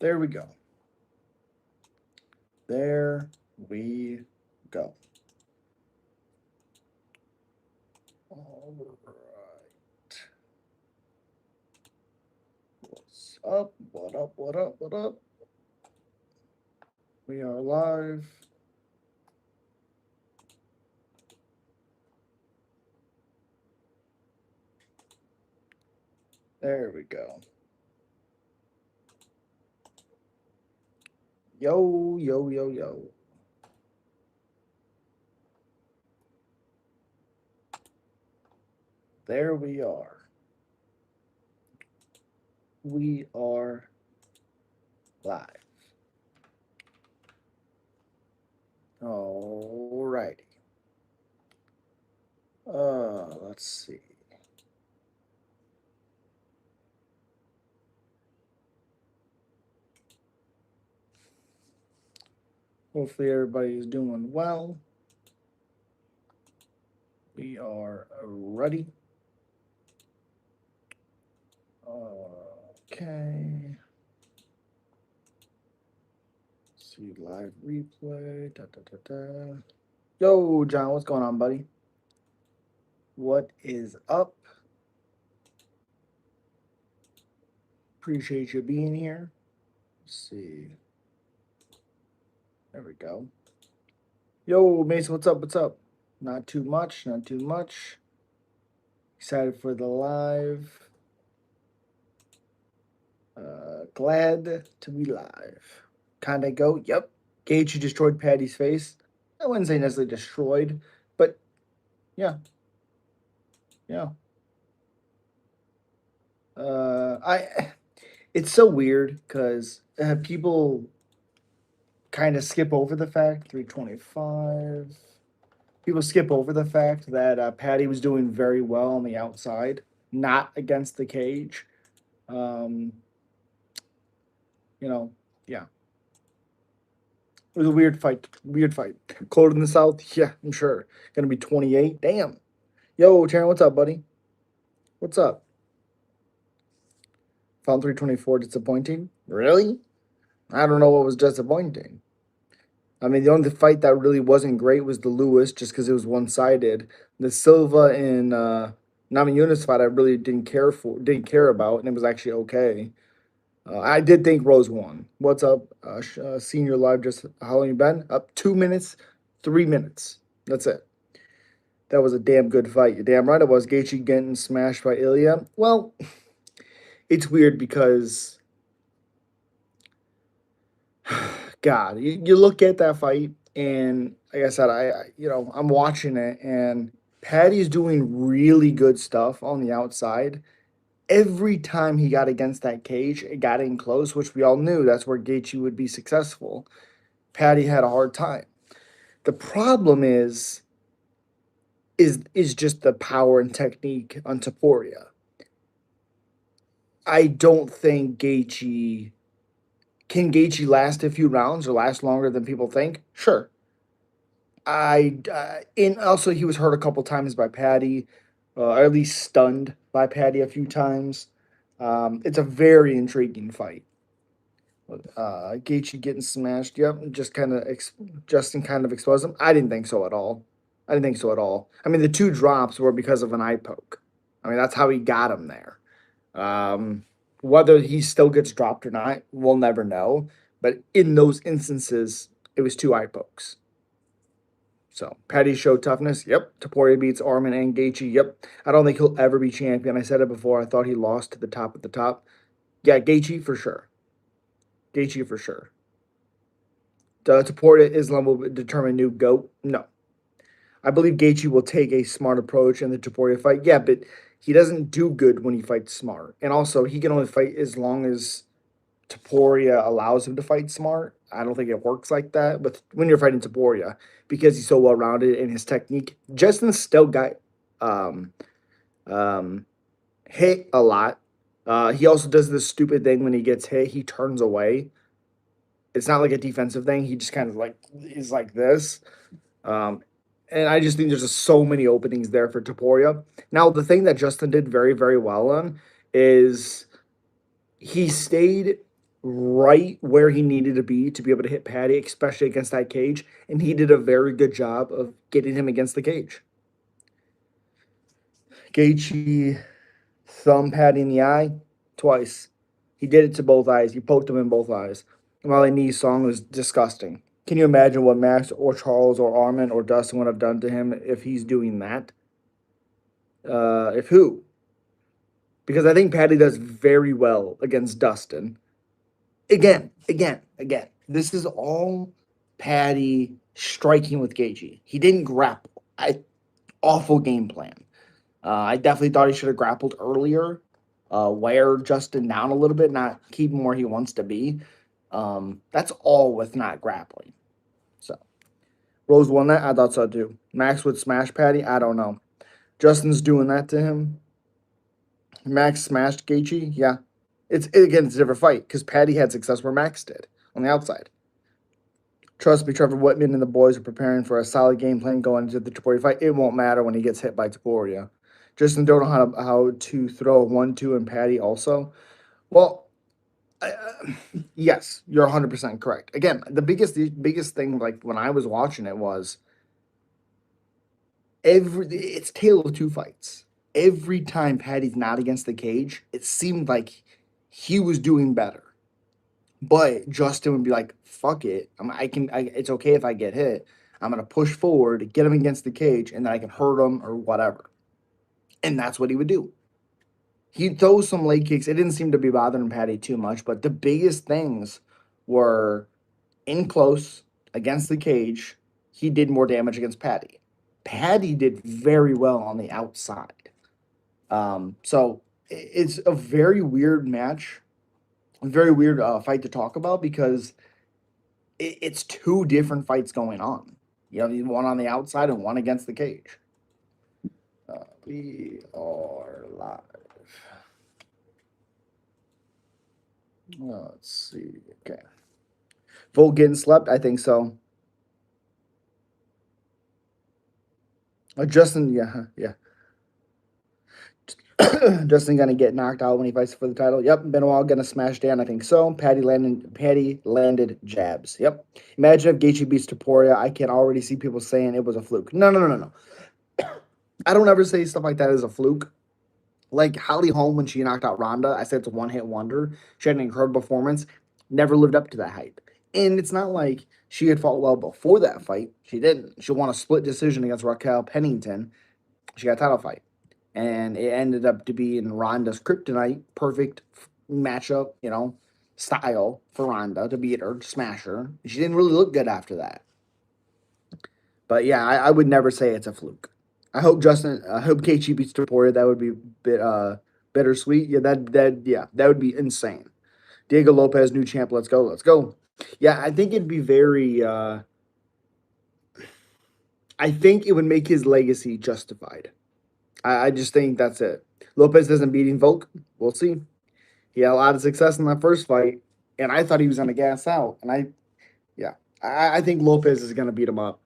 There we go. There we go. All right. What's up? What up? What up? What up? We are live. There we go. Yo, yo, yo, yo. There we are. We are live. Alrighty. Let's see. Hopefully everybody is doing well. We are ready. Okay. See live replay. Da, da, da, da. Yo, John, what's going on, buddy? What is up? Appreciate you being here. Let's see. There we go. Yo, Mason, what's up? What's up? Not too much, not too much. Excited for the live. Glad to be live. Kinda go. Yep. Gage, you destroyed Patty's face. I wouldn't say necessarily destroyed, but yeah. Yeah. I it's so weird because people kind of skip over the fact 325. People skip over the fact that Patty was doing very well on the outside, not against the cage. Um, you know, yeah, it was a weird fight. Weird fight. Cold in the south, yeah, I'm sure. Gonna be 28. Damn. Yo, Taryn, what's up, buddy? What's up? Found 324 disappointing. Really? I don't know what was disappointing. I mean, the only fight that really wasn't great was the Lewis, just because it was one sided. The Silva and Namajunas fight, I really didn't care about, and it was actually okay. I did think Rose won. What's up, Senior Live? Just how long you been? Up 2 minutes, 3 minutes. That's it. That was a damn good fight. You're damn right it was. Gaethje getting smashed by Ilya. Well, it's weird because God, you look at that fight, and like I said, I'm watching it, and Patty's doing really good stuff on the outside. Every time he got against that cage, it got in close, which we all knew that's where Gaethje would be successful. Patty had a hard time. The problem is just the power and technique on Taporia. I don't think Gaethje can Gaethje last a few rounds or last longer than people think. Sure, and also he was hurt a couple times by Patty, or at least stunned by Patty a few times. It's a very intriguing fight. Gaethje getting smashed. Yep, Justin kind of exposed him. I didn't think so at all. I didn't think so at all. I mean, the two drops were because of an eye poke. I mean, that's how he got him there. Um, Whether he still gets dropped or not, we'll never know. But in those instances, it was two eye pokes. So Patty showed toughness. Yep. Taporia beats Armin and Gaethje. Yep. I don't think he'll ever be champion. I said it before. I thought he lost to the top at the top. Yeah, Gaethje for sure. Gaethje for sure. Taporia Islam will determine new GOAT. No. I believe Gaethje will take a smart approach in the Taporia fight. Yeah, but he doesn't do good when he fights smart. And also, he can only fight as long as Taporia allows him to fight smart. I don't think it works like that. But when you're fighting Taporia, because he's so well rounded in his technique, Justin still got um, um, hit a lot. He also does this stupid thing when he gets hit, he turns away. It's not like a defensive thing. He just kind of like is like this. Um, and I just think there's just so many openings there for Taporia. Now, the thing that Justin did very, very well on is he stayed right where he needed to be able to hit Patty, especially against that cage. And he did a very good job of getting him against the cage. Gaethje thumb Patty in the eye twice. He did it to both eyes. He poked him in both eyes. While a knee song was disgusting. Can you imagine what Max or Charles or Armin or Dustin would have done to him if he's doing that? If who? Because I think Patty does very well against Dustin. Again. This is all Patty striking with Gaethje. He didn't grapple. Awful game plan. I definitely thought he should have grappled earlier, wear Justin down a little bit, not keep him where he wants to be. That's all with not grappling. So Rose won that. I thought so too. Max would smash Patty. I don't know. Justin's doing that to him. Max smashed Gaethje. Yeah, it's a different fight because Patty had success where Max did on the outside. Trust me, Trevor Whitman and the boys are preparing for a solid game plan going into the Topuria fight. It won't matter when he gets hit by Topuria. Justin don't know how to throw a 1-2 and Patty also. Well, yes, you're 100% correct. Again, the biggest thing like when I was watching it was it's tale of two fights. Every time Patty's not against the cage, it seemed like he was doing better. But Justin would be like, "Fuck it, it's okay if I get hit. I'm gonna push forward, get him against the cage, and then I can hurt him or whatever." And that's what he would do. He'd throw some leg kicks. It didn't seem to be bothering Patty too much, but the biggest things were in close against the cage. He did more damage against Patty. Patty did very well on the outside. So it's a very weird match, a very weird fight to talk about because it's two different fights going on. You have one on the outside and one against the cage. We are live. Let's see. Okay. Volk getting slept? I think so. Justin, yeah. Justin gonna get knocked out when he fights for the title. Yep. Benoit gonna smash Dan. I think so. Patty landed jabs. Yep. Imagine if Gaethje beats Topuria. I can already see people saying it was a fluke. No. I don't ever say stuff like that as a fluke. Like Holly Holm when she knocked out Ronda, I said it's a one-hit wonder. She had an incredible performance. Never lived up to that hype. And it's not like she had fought well before that fight. She didn't. She won a split decision against Raquel Pennington. She got a title fight. And it ended up to be in Ronda's kryptonite. Perfect matchup, style for Ronda to beat her, to smash her. She didn't really look good after that. But yeah, I would never say it's a fluke. I hope Gaethje beats Topuria. That would be a bit bittersweet. Yeah, that would be insane. Diego Lopez, new champ. Let's go. Yeah, I think it'd be very. I think it would make his legacy justified. I just think that's it. Lopez doesn't beat Volk. We'll see. He had a lot of success in that first fight, and I thought he was going to gas out. And I think Lopez is going to beat him up.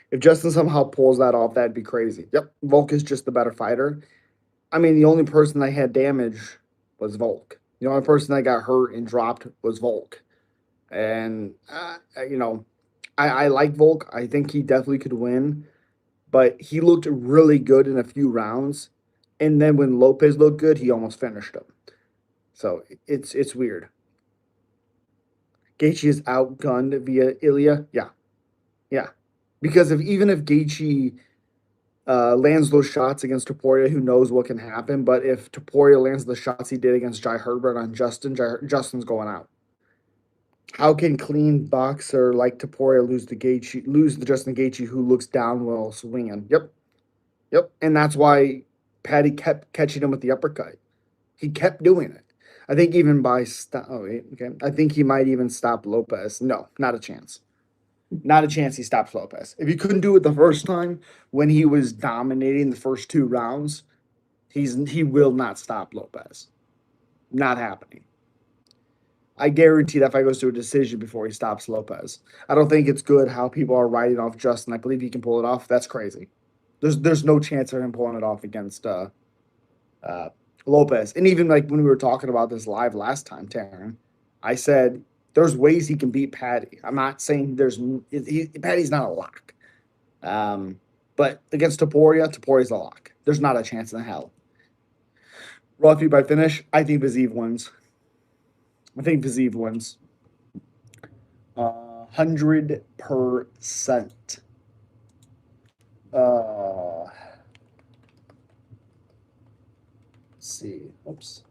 If Justin somehow pulls that off, that'd be crazy. Yep, Volk is just the better fighter. I mean, the only person that had damage was Volk. The only person that got hurt and dropped was Volk. And, I like Volk. I think he definitely could win. But he looked really good in a few rounds. And then when Lopez looked good, he almost finished him. So it's weird. Gaethje is outgunned via Ilya. Yeah. Because even if Gaethje lands those shots against Topuria, who knows what can happen. But if Topuria lands the shots he did against Jai Herbert on Justin's going out. How can clean boxer like Topuria lose the Justin Gaethje who looks down while swinging? Yep. And that's why Patty kept catching him with the uppercut. He kept doing it. I think even by I think he might even stop Lopez. No, not a chance. Not a chance he stops Lopez. If he couldn't do it the first time when he was dominating the first two rounds, he will not stop Lopez. Not happening. I guarantee that fight goes to a decision before he stops Lopez. I don't think it's good how people are writing off Justin. I believe he can pull it off. That's crazy. There's no chance of him pulling it off against Lopez. And even like when we were talking about this live last time, Taryn, I said there's ways he can beat Patty. I'm not saying Patty's not a lock. Um, but against Taporia's a lock. There's not a chance in hell. Rafi by finish, I think Vazeev wins. I think Vazeev wins. 100%. Let's see. Oops.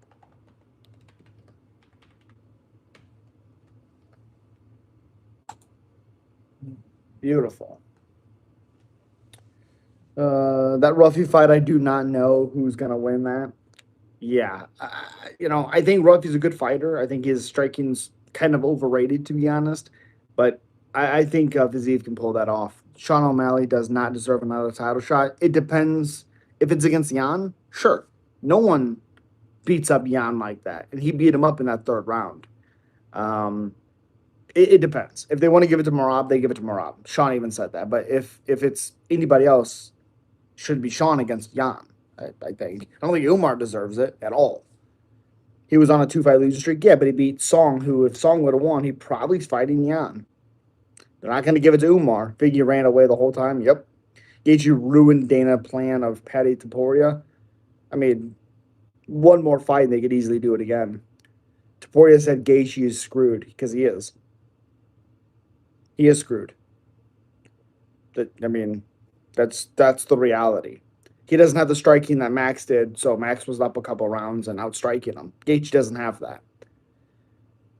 Beautiful. That Ruffy fight, I do not know who's gonna win that. Yeah, I think Ruffy's a good fighter. I think his striking's kind of overrated, to be honest. But I think Viziev can pull that off. Sean O'Malley does not deserve another title shot. It depends if it's against Jan. Sure, no one beats up Jan like that, and he beat him up in that third round. Um, it depends. If they want to give it to Marab, they give it to Marab. Sean even said that. But if it's anybody else, should be Sean against Jan. I think. I don't think Umar deserves it at all. He was on a 2-fight losing streak, yeah, but he beat Song, who, if Song would have won, he probably's fighting Yan. They're not going to give it to Umar. Figgy ran away the whole time. Yep. Gaethje ruined Dana plan of Paddy Taporia. I mean, one more fight and they could easily do it again. Taporia said Gaethje is screwed because he is. He is screwed. I mean, that's the reality. He doesn't have the striking that Max did, so Max was up a couple rounds and outstriking him. Gaethje doesn't have that.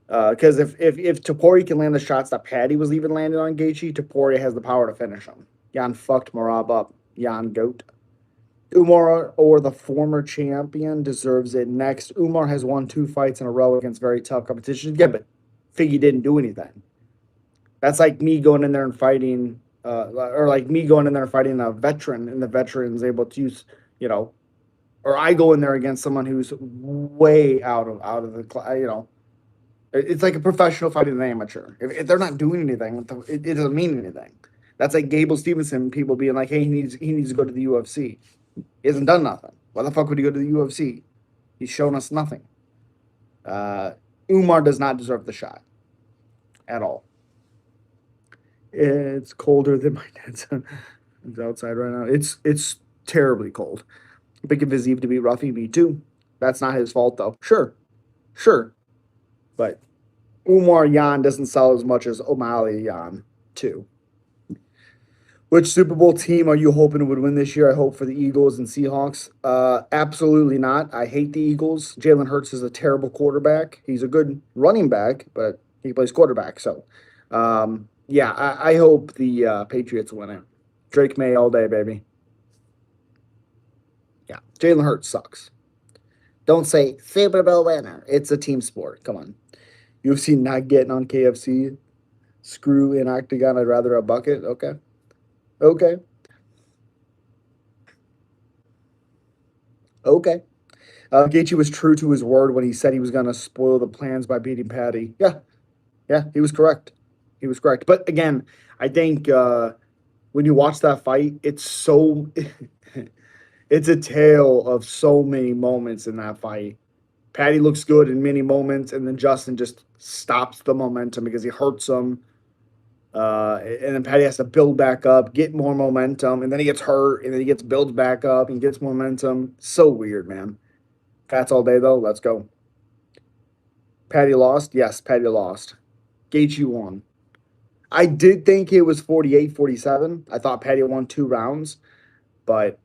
Because if Topuria can land the shots that Paddy was even landing on Gaethje, Topuria has the power to finish him. Jan fucked Marab up. Jan goat. Umar or the former champion deserves it next. Umar has won 2 fights in a row against very tough competition. Yeah, but Figgy didn't do anything. That's like me going in there and fighting, or like me going in there and fighting a veteran, and the veteran's able to use, or I go in there against someone who's way out of the. It's like a professional fighting an amateur. If they're not doing anything, it doesn't mean anything. That's like Gable Stevenson, people being like, "Hey, he needs to go to the UFC." He hasn't done nothing. Why the fuck would he go to the UFC? He's shown us nothing. Umar does not deserve the shot at all. It's colder than my dad's son. It's outside right now. It's terribly cold. Picking Viziev to beat Ruffy, me too. That's not his fault though. Sure. But Umar Yan doesn't sell as much as O'Malley Yan too. Which Super Bowl team are you hoping would win this year? I hope for the Eagles and Seahawks. Absolutely not. I hate the Eagles. Jalen Hurts is a terrible quarterback. He's a good running back, but he plays quarterback. So, yeah, I hope the Patriots win it. Drake May all day, baby. Yeah, Jalen Hurts sucks. Don't say Super Bowl winner. It's a team sport. Come on. UFC not getting on KFC. Screw in Octagon. I'd rather a bucket. Okay. Okay. Gaethje was true to his word when he said he was going to spoil the plans by beating Patty. Yeah, he was correct. But again, I think when you watch that fight, it's so it's a tale of so many moments in that fight. Patty looks good in many moments, and then Justin just stops the momentum because he hurts him. And then Patty has to build back up, get more momentum, and then he gets hurt, and then he gets built back up and gets momentum. So weird, man. Pats all day, though. Let's go. Patty lost? Yes, Patty lost. Gaethje won. I did think it was 48-47. I thought Patty won 2 rounds, but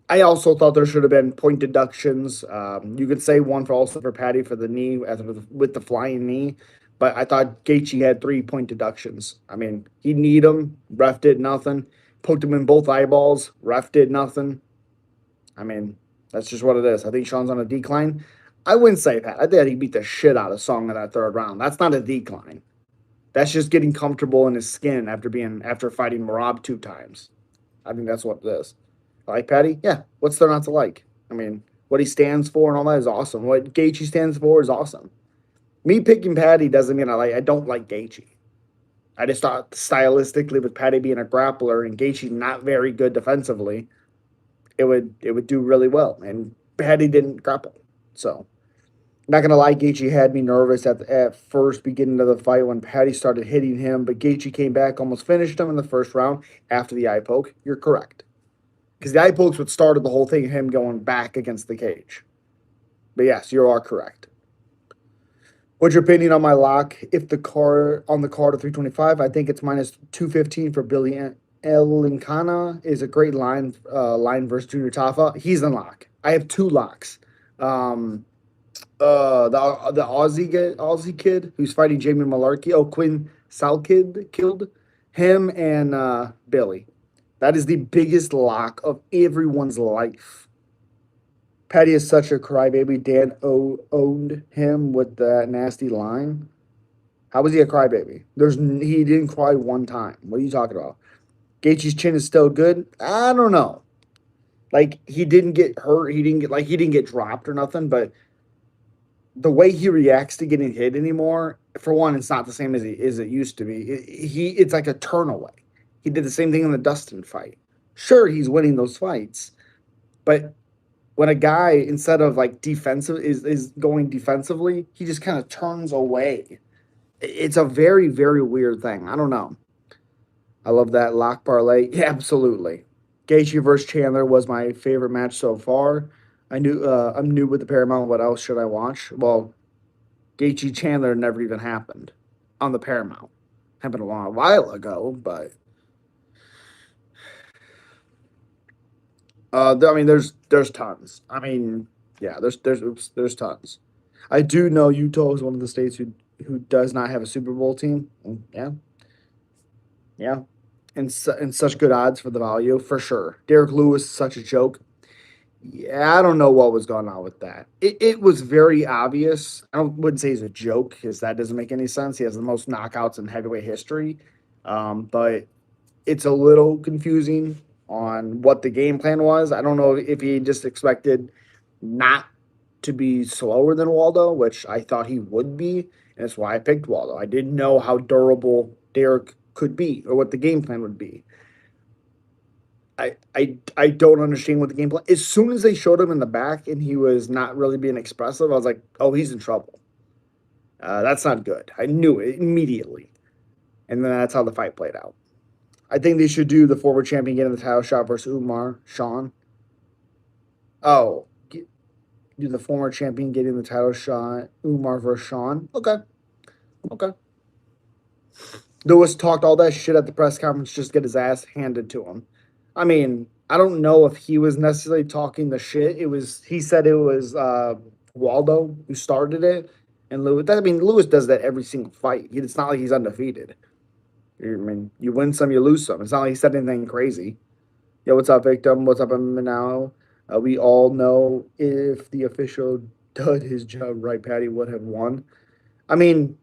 I also thought there should have been point deductions. You could say one for also for Patty for the knee with the flying knee, but I thought Gaethje had 3-point deductions. I mean, he kneed him, ref did nothing. Poked him in both eyeballs, ref did nothing. I mean, that's just what it is. I think Sean's on a decline. I wouldn't say that. I think he beat the shit out of Song in that 3rd round. That's not a decline. That's just getting comfortable in his skin after fighting Marab 2 times. I think that's what it is. I like Patty? Yeah. What's there not to like? I mean, what he stands for and all that is awesome. What Gaethje stands for is awesome. Me picking Patty doesn't mean I don't like Gaethje. I just thought stylistically with Patty being a grappler and Gaethje not very good defensively, it would do really well. And Patty didn't grapple. So Not gonna lie, Gaethje had me nervous at first beginning of the fight when Patty started hitting him, but Gaethje came back, almost finished him in the first round after the eye poke. You're correct, because the eye poke's what started the whole thing, him going back against the cage. But yes, you are correct. What's your opinion on my lock? If the card on the card of 325, I think it's minus 215 for Billy Elinkana is a great line versus Junior Tafa. He's in lock. I have two locks. Um, the Aussie kid who's fighting Jamie Malarkey. Oh, Quinn Salkid killed him and Billy. That is the biggest lock of everyone's life. Patty is such a crybaby. Owned him with that nasty line. How was he a crybaby? He didn't cry one time. What are you talking about? Gaethje's chin is still good. I don't know. Like he didn't get hurt. He didn't get dropped or nothing. But the way he reacts to getting hit anymore, for one, it's not the same as it used to be. It's like a turn away. He did the same thing in the Dustin fight. Sure, he's winning those fights, but when a guy instead of like defensive is going defensively, he just kind of turns away. It's a very very weird thing. I don't know. I love that lock parlay. Yeah, absolutely. Gaethje versus Chandler was my favorite match so far. I'm new with the Paramount. What else should I watch? Well, Gaethje Chandler never even happened on the Paramount. Happened a long while ago, but I mean, there's tons. I mean, yeah, there's tons. I do know Utah is one of the states who does not have a Super Bowl team. Yeah, yeah, and such good odds for the value for sure. Derek Lewis, such a joke. Yeah, I don't know what was going on with that. It was very obvious. Wouldn't say he's a joke because that doesn't make any sense. He has the most knockouts in heavyweight history, but it's a little confusing on what the game plan was. I don't know if he just expected not to be slower than Waldo, which I thought he would be, and that's why I picked Waldo. I didn't know how durable Derek could be or what the game plan would be. I don't understand what the game plan. As soon as they showed him in the back and he was not really being expressive, I was like, oh, he's in trouble. That's not good. I knew it immediately, and then that's how the fight played out. I think they should do the former champion getting the title shot versus Umar Sean. Oh, do the former champion getting the title shot Umar versus Sean? Okay, okay. Lewis talked all that shit at the press conference, just get his ass handed to him. I mean, I don't know if he was necessarily talking the shit. He said it was Waldo who started it, and Lewis. I mean, Lewis does that every single fight. It's not like he's undefeated. I mean, you win some, you lose some. It's not like he said anything crazy. Yo, what's up, victim? What's up, now? We all know if the official did his job right, Patty would have won. I mean,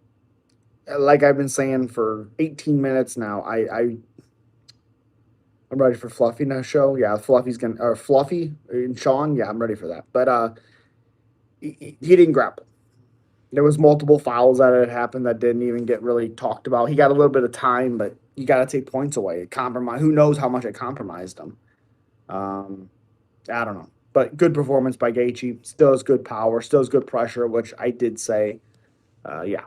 like I've been saying for 18 minutes now, I'm ready for Fluffy now show. Yeah, Fluffy's gonna or Fluffy and Sean. Yeah, I'm ready for that. But he didn't grapple. There was multiple fouls that had happened that didn't even get really talked about. He got a little bit of time, but you got to take points away. Compromise. Who knows how much it compromised him? Um, I don't know. But good performance by Gaethje. Still has good power. Still has good pressure, which I did say. Yeah.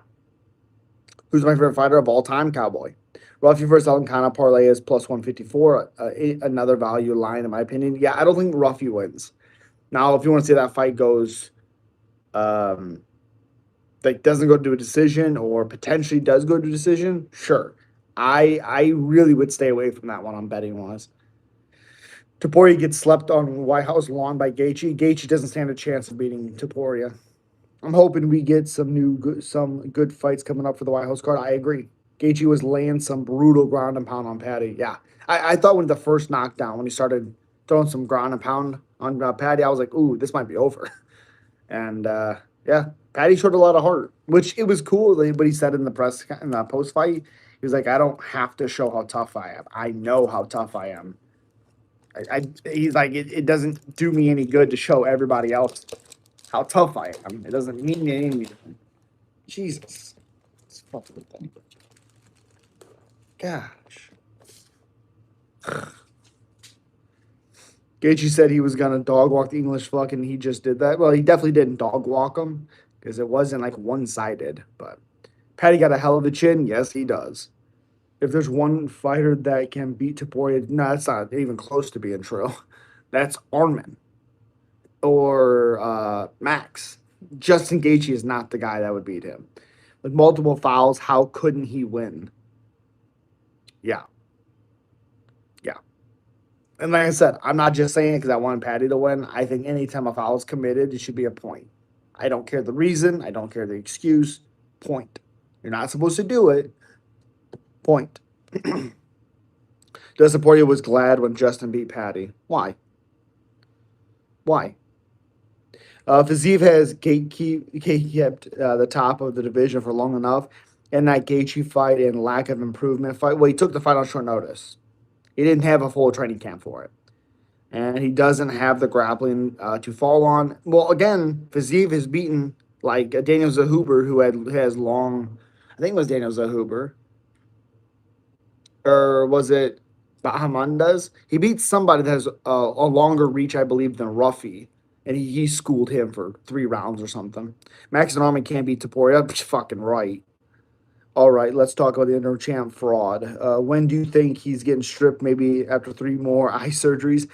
Who's my favorite fighter of all time? Cowboy. Ruffy versus Alancana parlay is plus 154. Another value line, in my opinion. Yeah, I don't think Ruffy wins. Now, if you want to see that fight goes, um, like doesn't go to a decision or potentially does go to a decision, sure. I really would stay away from that one on betting wise. Taporia gets slept on White House lawn by Gaethje. Gaethje doesn't stand a chance of beating Taporia. I'm hoping we get some good fights coming up for the White House card. I agree. Gaethje was laying some brutal ground and pound on Patty. Yeah, I thought when the first knockdown, when he started throwing some ground and pound on Patty, I was like, ooh, this might be over. And yeah, Patty showed a lot of heart, which it was cool. But he said in the post fight, he was like, I don't have to show how tough I am. I know how tough I am. He's like, it doesn't do me any good to show everybody else how tough I am. It doesn't mean anything. Jesus. It's fucking thing. Gosh. Gaethje said he was gonna dog walk the English fuck, and he just did that. Well, he definitely didn't dog walk him. because it wasn't like one-sided. But Patty got a hell of a chin. Yes, he does. If there's one fighter that can beat Taporia, no, that's not even close to being true. That's Armin or Max. Justin Gaethje is not the guy that would beat him. With multiple fouls, how couldn't he win? Yeah, yeah. And like I said, I'm not just saying it because I want Patty to win. I think anytime a foul is committed, it should be a point. I don't care the reason. I don't care the excuse. Point. You're not supposed to do it. Point. Desaportia was glad when Justin beat Patty. Why? Why? Fazeev has gatekept the top of the division for long enough, and that Gaethje fight and lack of improvement fight. Well, he took the fight on short notice. He didn't have a full training camp for it, and he doesn't have the grappling to fall on. Well, again, Fazeev has beaten like Daniel Zahuber, has long. I think it was Daniel Zahuber, or was it Bahamondes? He beat somebody that has a longer reach, I believe, than Ruffy, and he schooled him for 3 rounds or something. Max and Armin can't beat Taporia. Fucking right. All right, let's talk about the interim champ fraud. When do you think he's getting stripped? Maybe after 3 more eye surgeries?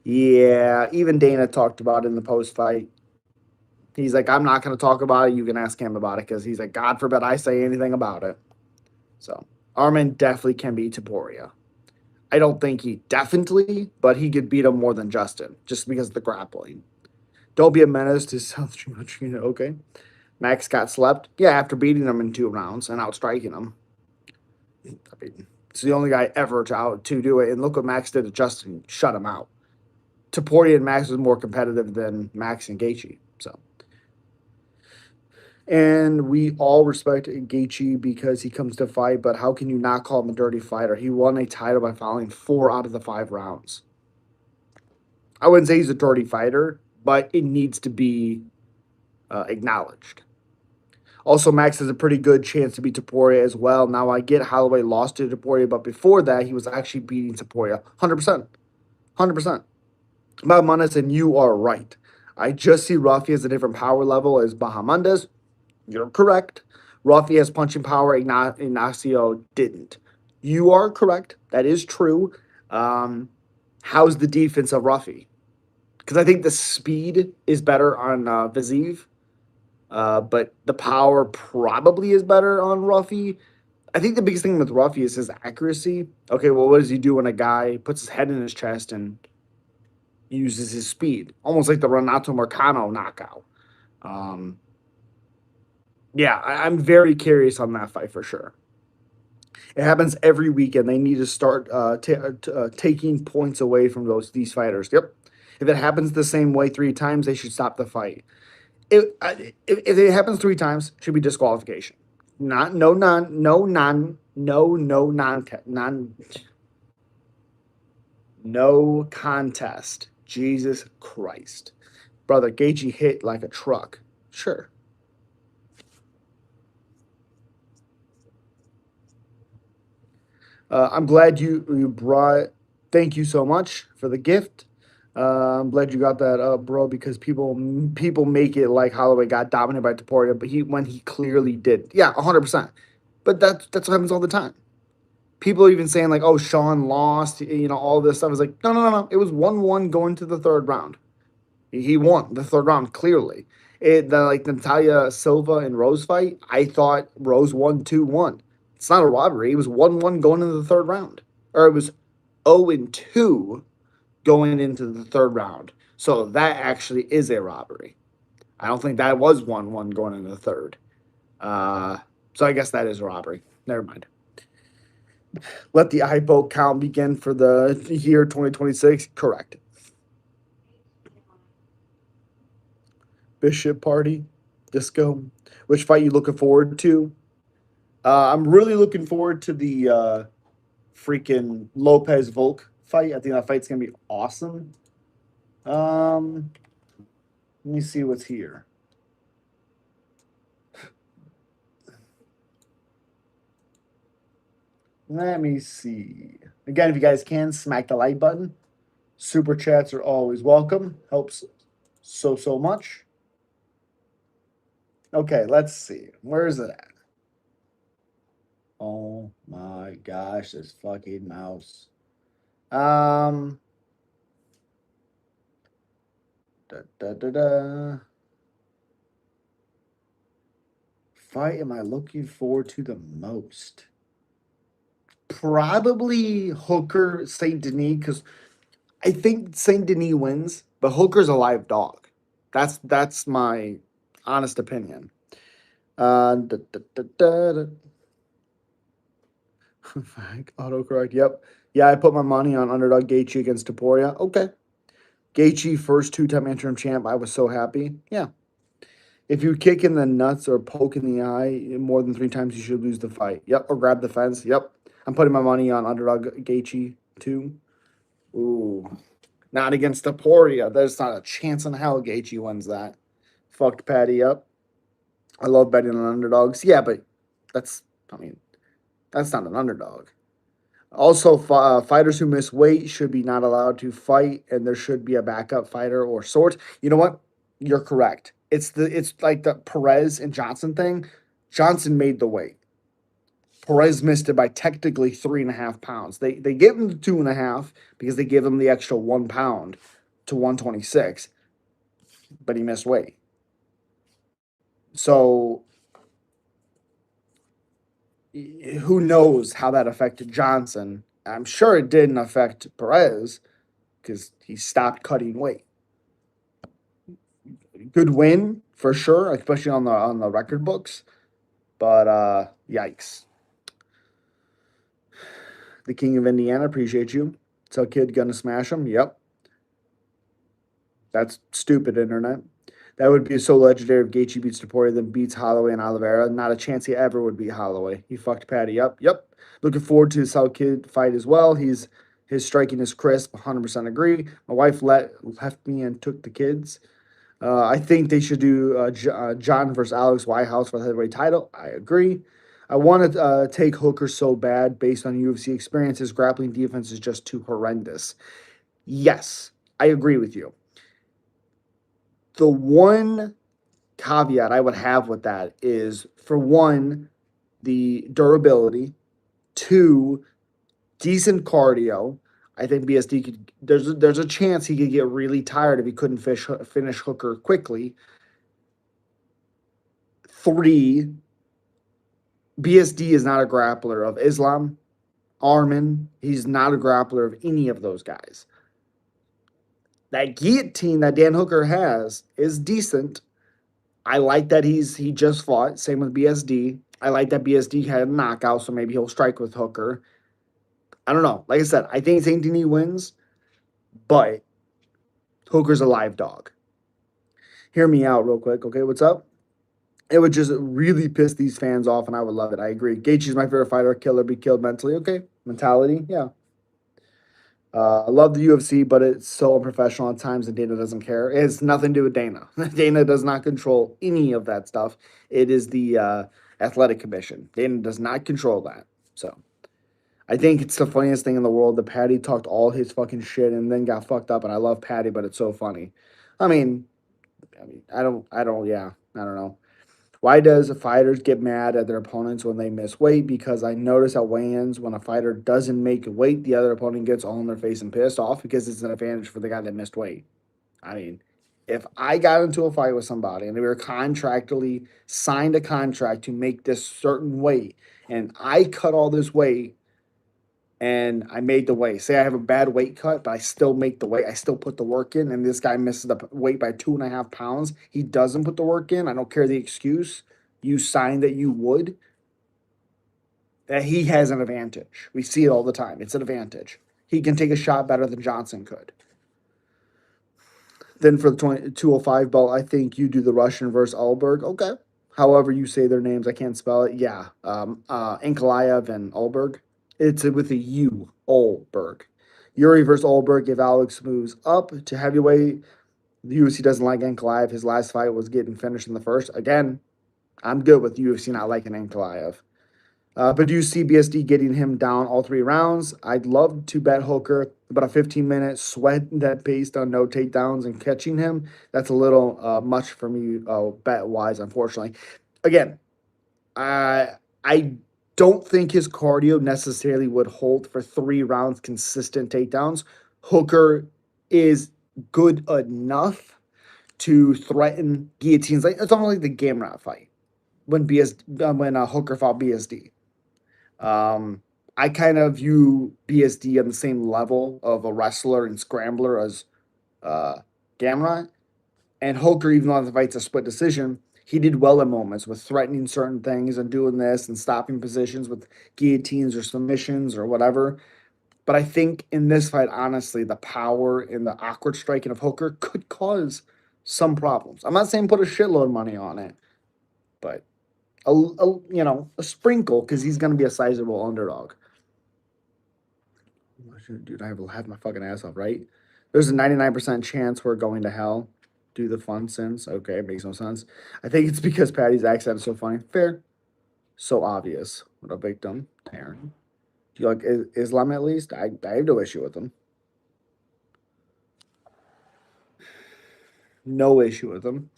Yeah, even Dana talked about it in the post fight. He's like, I'm not going to talk about it. You can ask him about it because he's like, God forbid I say anything about it. So Armin definitely can beat Taporia. I don't think he definitely, but he could beat him more than Justin just because of the grappling. Don't be a menace to South Trina. Okay. Max got slept. Yeah, after beating him in 2 rounds and outstriking him. I mean, it's the only guy ever to do it. And look what Max did to Justin. Shut him out. Taporia and Max was more competitive than Max and Gaethje. So, and we all respect Gaethje because he comes to fight. But how can you not call him a dirty fighter? He won a title by fouling 4 out of the 5 rounds. I wouldn't say he's a dirty fighter, but it needs to be acknowledged. Also, Max has a pretty good chance to beat Taporia as well. Now, I get Holloway lost to Taporia, but before that, he was actually beating Taporia 100%. 100%. Bahamondes, and you are right. I just see Ruffy as a different power level as Bahamondes. You're correct. Ruffy has punching power. Ignacio didn't. You are correct. That is true. How's the defense of Ruffy? Because I think the speed is better on Vazeev, but the power probably is better on Ruffy. I think the biggest thing with Ruffy is his accuracy. Okay, well, what does he do when a guy puts his head in his chest and uses his speed? Almost like the Renato Marcano knockout. Um, yeah, I'm very curious on that fight for sure. It happens every weekend. They need to start taking points away from these fighters. Yep. If it happens the same way 3 times, they should stop the fight. If it happens 3 times, it should be disqualification. Not no non no non no no non non no contest. Jesus Christ, brother, Gaethje hit like a truck. Sure. I'm glad you brought. Thank you so much for the gift. I'm glad you got that up, bro. Because people make it like Holloway got dominated by Taporia, but he clearly did. Yeah, 100%. But that's what happens all the time. People are even saying like, "Oh, Sean lost," all this stuff. Is like, no, no, no, no. It was 1-1 going to the third round. He won the third round clearly. Like Natalia Silva and Rose fight, I thought Rose won 2-1. It's not a robbery. It was 1-1 going into the third round, or it was 0-2 going into the third round. So that actually is a robbery. I don't think that was 1-1 going into the third. So I guess that is a robbery. Never mind. Let the eye boat count begin for the year 2026. Correct. Bishop Party, Disco. Which fight you looking forward to? I'm really looking forward to the freaking Lopez Volk fight. I think that fight's gonna be awesome. Um, Let me see what's here. Let me see. Again, if you guys can, smack the like button. Super chats are always welcome. Helps so much. Okay, let's see. Where is it at? Oh my gosh, this fucking mouse. Um, da, da, da, da. Fight am I looking forward to the most? Probably Hooker Saint Denis because I think Saint Denis wins, but Hooker's a live dog. That's my honest opinion. Da, da, da, da, da. Autocorrect. Yep. Yeah, I put my money on underdog Gaethje against Taporia. Okay. Gaethje, first two-time interim champ. I was so happy. Yeah. If you kick in the nuts or poke in the eye more than three times, you should lose the fight. Yep. Or grab the fence. Yep. I'm putting my money on underdog Gaethje too. Ooh. Not against Taporia. There's not a chance in hell Gaethje wins that. Fucked Patty up. I love betting on underdogs. Yeah, but that's, I mean, that's not an underdog. Also, fighters who miss weight should be not allowed to fight, and there should be a backup fighter or sort. You know what? You're correct. It's like the Perez and Johnson thing. Johnson made the weight. Perez missed it by technically 3.5 pounds. They give him the 2.5 because they give him the extra 1 pound to 126, but he missed weight. So who knows how that affected Johnson? I'm sure it didn't affect Perez because he stopped cutting weight. Good win for sure, especially on the record books. But yikes. The King of Indiana, appreciate you. So kid gonna smash him. Yep. That's stupid internet. That would be so legendary if Gaethje beats Taporia, then beats Holloway and Oliveira. Not a chance he ever would beat Holloway. He fucked Patty up. Yep. Looking forward to the South Kid fight as well. His striking is crisp. 100% agree. My wife left me and took the kids. I think they should do John versus Alex Whitehouse for the heavyweight title. I agree. I want to take Hooker so bad based on UFC experience. His grappling defense is just too horrendous. Yes, I agree with you. The one caveat I would have with that is, for one, the durability. Two, decent cardio. I think BSD could. There's a chance he could get really tired if he couldn't finish Hooker quickly. Three, BSD is not a grappler of Islam. Armin, he's not a grappler of any of those guys. That guillotine that Dan Hooker has is decent. I like that he just fought. Same with BSD. I like that BSD had a knockout, so maybe he'll strike with Hooker. I don't know. Like I said, I think Saint Denis wins, but Hooker's a live dog. Hear me out real quick, okay? What's up? It would just really piss these fans off, and I would love it. I agree. Gaethje's my favorite fighter. Killer, be killed mentally. Okay, mentality. Yeah. I love the UFC, but it's so unprofessional at times, and Dana doesn't care. It has nothing to do with Dana. Dana does not control any of that stuff. It is the athletic commission. Dana does not control that. So I think it's the funniest thing in the world that Patty talked all his fucking shit and then got fucked up. And I love Patty, but it's so funny. I mean, yeah, I don't know. Why does fighters get mad at their opponents when they miss weight? Because I notice at weigh-ins when a fighter doesn't make weight, the other opponent gets all in their face and pissed off because it's an advantage for the guy that missed weight. I mean, if I got into a fight with somebody and we were contractually signed a contract to make this certain weight, and I cut all this weight and I made the weight. Say I have a bad weight cut, but I still make the weight. I still put the work in, and this guy misses the weight by 2.5 pounds. He doesn't put the work in. I don't care the excuse. You signed that you would. That he has an advantage. We see it all the time. It's an advantage. He can take a shot better than Johnson could. Then for the 205 belt, I think you do the Russian versus Alberg. Okay. However you say their names, I can't spell it. Yeah. Ankalaev and Alberg. It's with a U, Olberg. Yuri versus Olberg. If Alex moves up to heavyweight, the UFC doesn't like Ankalaev. His last fight was getting finished in the first. Again, I'm good with UFC not liking Ankalaev. But do you see BSD getting him down all 3 rounds? I'd love to bet Hooker about a 15-minute sweat that based on no takedowns and catching him. That's a little much for me bet wise, unfortunately. Again, I don't think his cardio necessarily would hold for 3 rounds consistent takedowns. Hooker is good enough to threaten guillotines. Like it's almost like the Gamrot fight when Hooker fought BSD. I kind of view BSD on the same level of a wrestler and scrambler as uh, Gamrot. And Hooker, even though the fight's a split decision, he did well in moments with threatening certain things and doing this and stopping positions with guillotines or submissions or whatever. But I think in this fight, honestly, the power and the awkward striking of Hooker could cause some problems. I'm not saying put a shitload of money on it, but a sprinkle because he's going to be a sizable underdog. Dude, I have had my fucking ass off, right? There's a 99% chance we're going to hell. Do the fun sins. Okay, makes no sense. I think it's because Patty's accent is so funny. Fair. So obvious. What a victim. Taryn. Do you like Islam at least? I have no issue with them. No issue with them.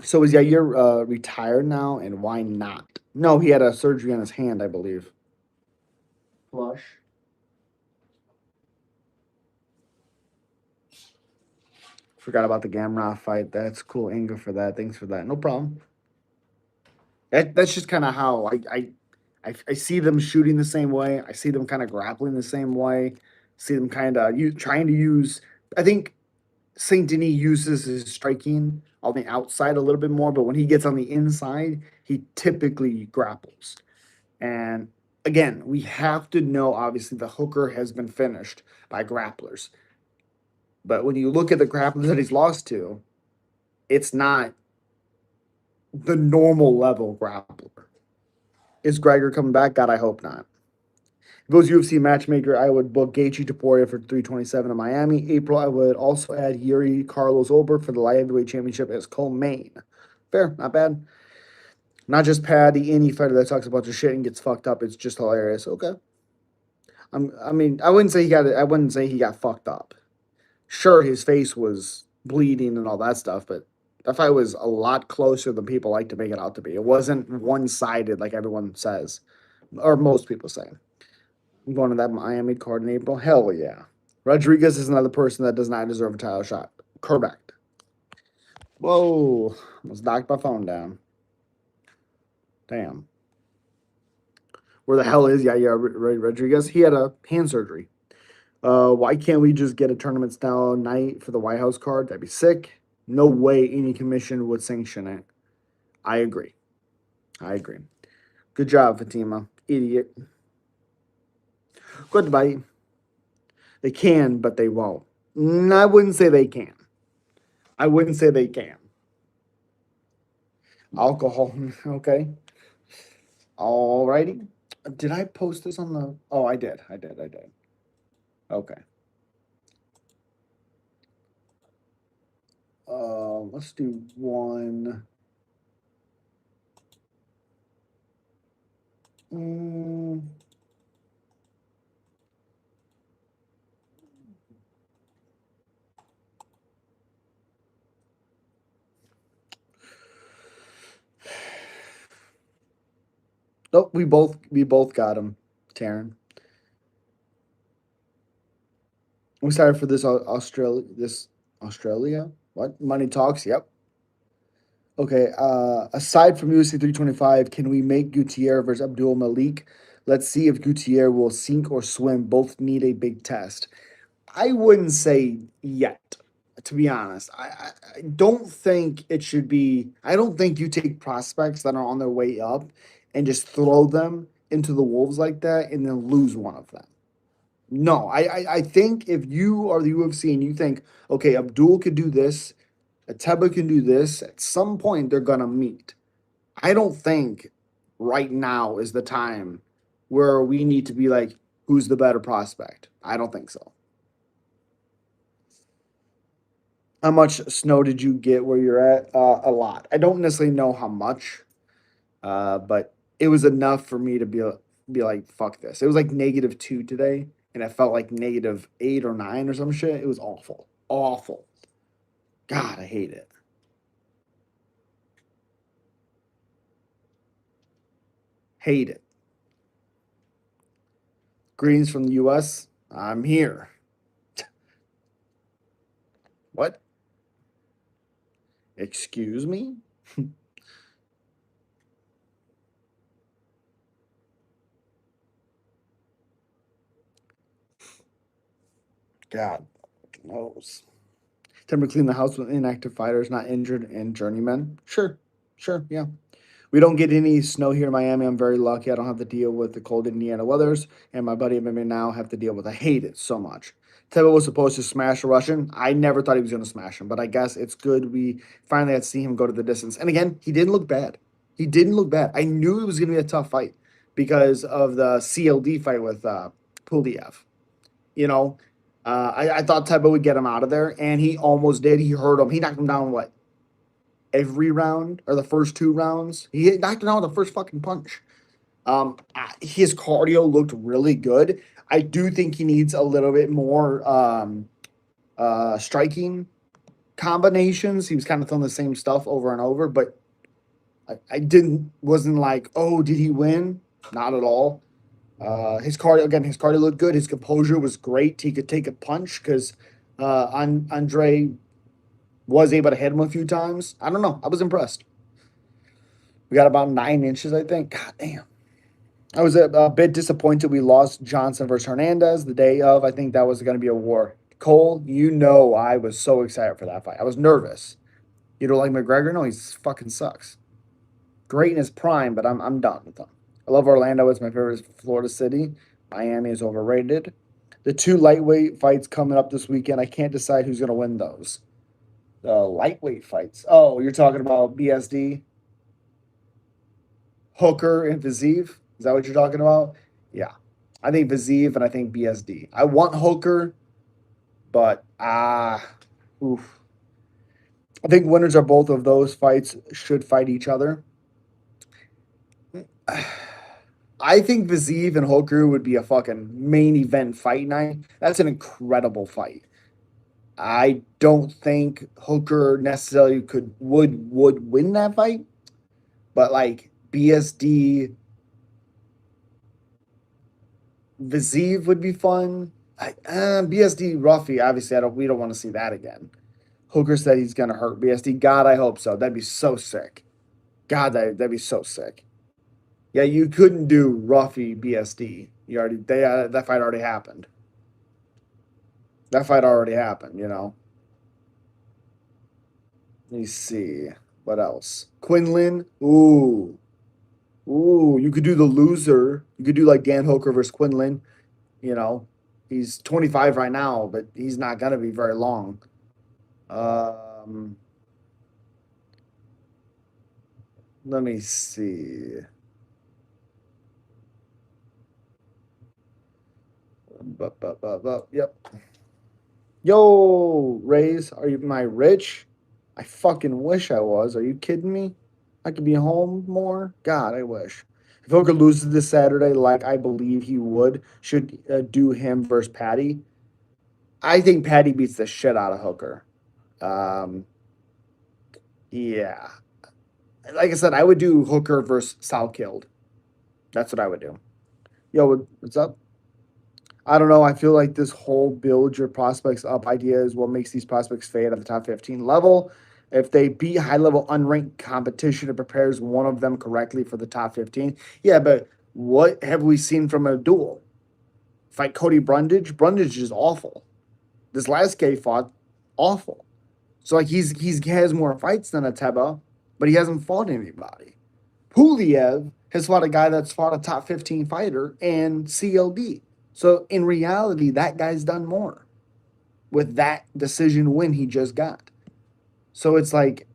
So is Yair retired now, and why not? No, he had a surgery on his hand, I believe. Flush. Forgot about the Gamrot fight. That's cool. Anger for that. Thanks for that. No problem. That's just kind of how I see them shooting the same way. I see them kind of grappling the same way. See them kind of trying to use. I think Saint Denis uses his striking on the outside a little bit more, but when he gets on the inside, he typically grapples. And again, we have to know obviously the Hooker has been finished by grapplers. But when you look at the grapplers that he's lost to, it's not the normal level grappler. Is Gregor coming back? God, I hope not. If it was UFC matchmaker, I would book Gaethje Topuria for 327 in Miami. April, I would also add Yuri Carlos Ober for the light heavyweight championship as co-main. Fair, not bad. Not just Paddy, any fighter that talks a bunch of shit and gets fucked up. It's just hilarious. Okay. I mean, I wouldn't say he got it. I wouldn't say he got fucked up. Sure, his face was bleeding and all that stuff, but that fight was a lot closer than people like to make it out to be. It wasn't one-sided like everyone says, or most people say. I'm going to that Miami card in April. Hell yeah. Rodriguez is another person that does not deserve a title shot. Correct. Whoa. Almost knocked my phone down. Damn. Where the hell is Rodriguez? He had a hand surgery. Why can't we just get a tournament style night for the White House card? That'd be sick. No way any commission would sanction it. I agree. Good job, Fatima. Idiot. Goodbye. They can, but they won't. I wouldn't say they can. Alcohol. Okay. Alrighty. Did I post this on the? Oh, I did. Okay. Let's do one. Mm. Nope, we both got him, Taryn. We started for this Australia. What? Money talks, yep. Okay, aside from UFC 325, can we make Gutierrez versus Abdul Malik? Let's see if Gutierrez will sink or swim. Both need a big test. I wouldn't say yet, to be honest. I don't think it should be. I don't think you take prospects that are on their way up and just throw them into the wolves like that and then lose one of them. No, I think if you are the UFC and you think, okay, Abdul could do this, Ateba can do this, at some point they're gonna meet. I don't think right now is the time where we need to be like, who's the better prospect? I don't think so. How much snow did you get where you're at? A lot. I don't necessarily know how much, but it was enough for me to be like, fuck this. It was like -2 today, and it felt like -8 or 9 or some shit. It was awful. Awful. God, I hate it. Hate it. Greetings from the US. I'm here. What? Excuse me? God knows. Timber clean the house with inactive fighters, not injured, and journeymen. Sure. Sure. Yeah. We don't get any snow here in Miami. I'm very lucky. I don't have to deal with the cold Indiana weathers, and my buddy and me now have to deal with. I hate it so much. Tebo was supposed to smash a Russian. I never thought he was going to smash him, but I guess it's good we finally had to see him go to the distance. And again, he didn't look bad. He didn't look bad. I knew it was going to be a tough fight because of the CLD fight with Puliev. You know, I thought Tebo would get him out of there, and he almost did. He hurt him. He knocked him down, what, every round or the first 2 rounds. He knocked him out with the first fucking punch. His cardio looked really good. I do think he needs a little bit more striking combinations. He was kind of throwing the same stuff over and over, but I wasn't like, oh, did he win? Not at all. His cardio looked good. His composure was great. He could take a punch because Andre was able to hit him a few times. I don't know. I was impressed. We got about 9 inches, I think. God damn. I was a bit disappointed we lost Johnson versus Hernandez the day of. I think that was going to be a war. Cole, you know I was so excited for that fight. I was nervous. You don't like McGregor? No, he's fucking sucks. Great in his prime, but I'm done with him. I love Orlando. It's my favorite Florida city. Miami is overrated. The 2 lightweight fights coming up this weekend. I can't decide who's going to win those. The lightweight fights. Oh, you're talking about BSD, Hooker, and Viziev? Is that what you're talking about? Yeah. I think Viziev and I think BSD. I want Hooker, but oof. I think winners of both of those fights should fight each other. I think Viziev and Hooker would be a fucking main event fight night. That's an incredible fight. I don't think Hooker necessarily would win that fight, but like BSD Viziev would be fun. BSD Ruffy, obviously, we don't want to see that again. Hooker said he's gonna hurt BSD. God, I hope so. That'd be so sick. God, that'd be so sick. Yeah, you couldn't do Ruffy BSD. That fight already happened. That fight already happened. Let me see what else. Quinlan. Ooh. You could do the loser. You could do like Dan Hooker versus Quinlan. You know, he's 25 right now, but he's not gonna be very long. Um, Let me see. Yep. Yo, Rays, are you my rich? I fucking wish I was. Are you kidding me? I could be home more. God, I wish. If Hooker loses this Saturday, like I believe he would, should do him versus Patty. I think Patty beats the shit out of Hooker. Um, yeah, like I said, I would do Hooker versus Salkilled. That's what I would do. Yo, what's up? I don't know. I feel like this whole build your prospects up idea is what makes these prospects fade at the top 15 level. If they beat high level unranked competition, it prepares one of them correctly for the top 15. Yeah, but what have we seen from a duel? Fight Cody Brundage? Brundage is awful. This last guy fought awful. So like he has more fights than Ateba, but he hasn't fought anybody. Puliev has fought a guy that's fought a top 15 fighter and CLD. So in reality, that guy's done more with that decision win he just got. So it's like,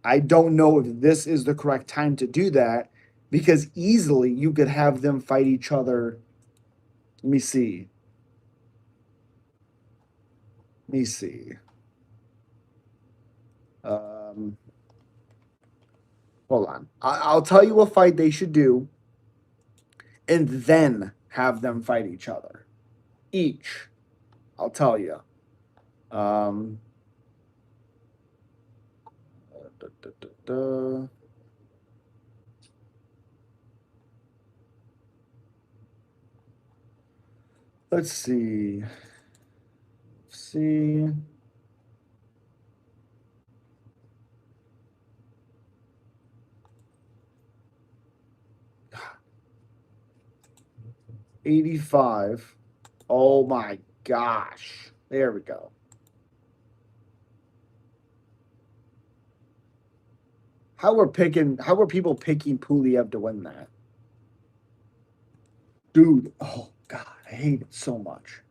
I don't know if this is the correct time to do that because easily you could have them fight each other. Let me see. Let me see. Um, Hold on. I'll tell you what fight they should do. and then have them fight each other. Each, I'll tell you. Um, da, da, da, da. Let's see. See. 85. Oh my gosh. There we go. How are people picking Puliev to win that? Dude, oh god, I hate it so much.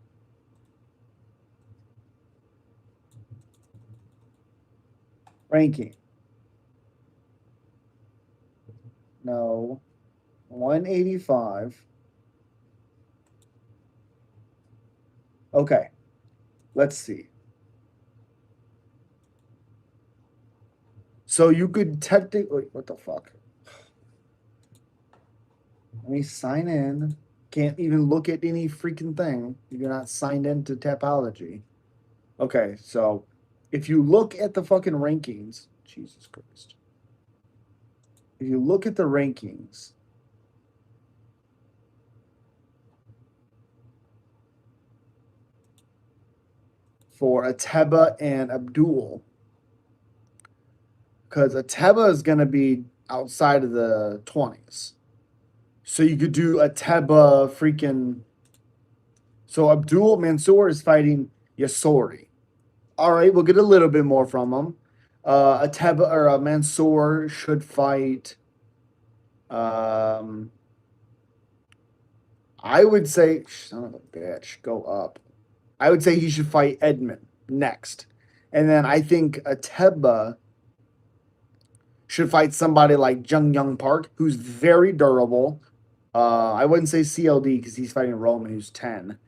Ranking. No. 185. Okay. Let's see. So you could technically wait, what the fuck? Let me sign in. Can't even look at any freaking thing. You're not signed into Tapology. Okay, so if you look at the fucking rankings, Jesus Christ. If you look at the rankings, for Ateba and Abdul, because Ateba is going to be outside of the 20s. So you could do Ateba freaking. So Abdul Mansour is fighting Yasori. All right, we'll get a little bit more from him. Ateba or Mansour should fight. Um, I would say, son of a bitch, go up. I would say he should fight Edmund next. And then I think Ateba should fight somebody like Jung Young Park, who's very durable. I wouldn't say CLD because he's fighting Roman, who's 10.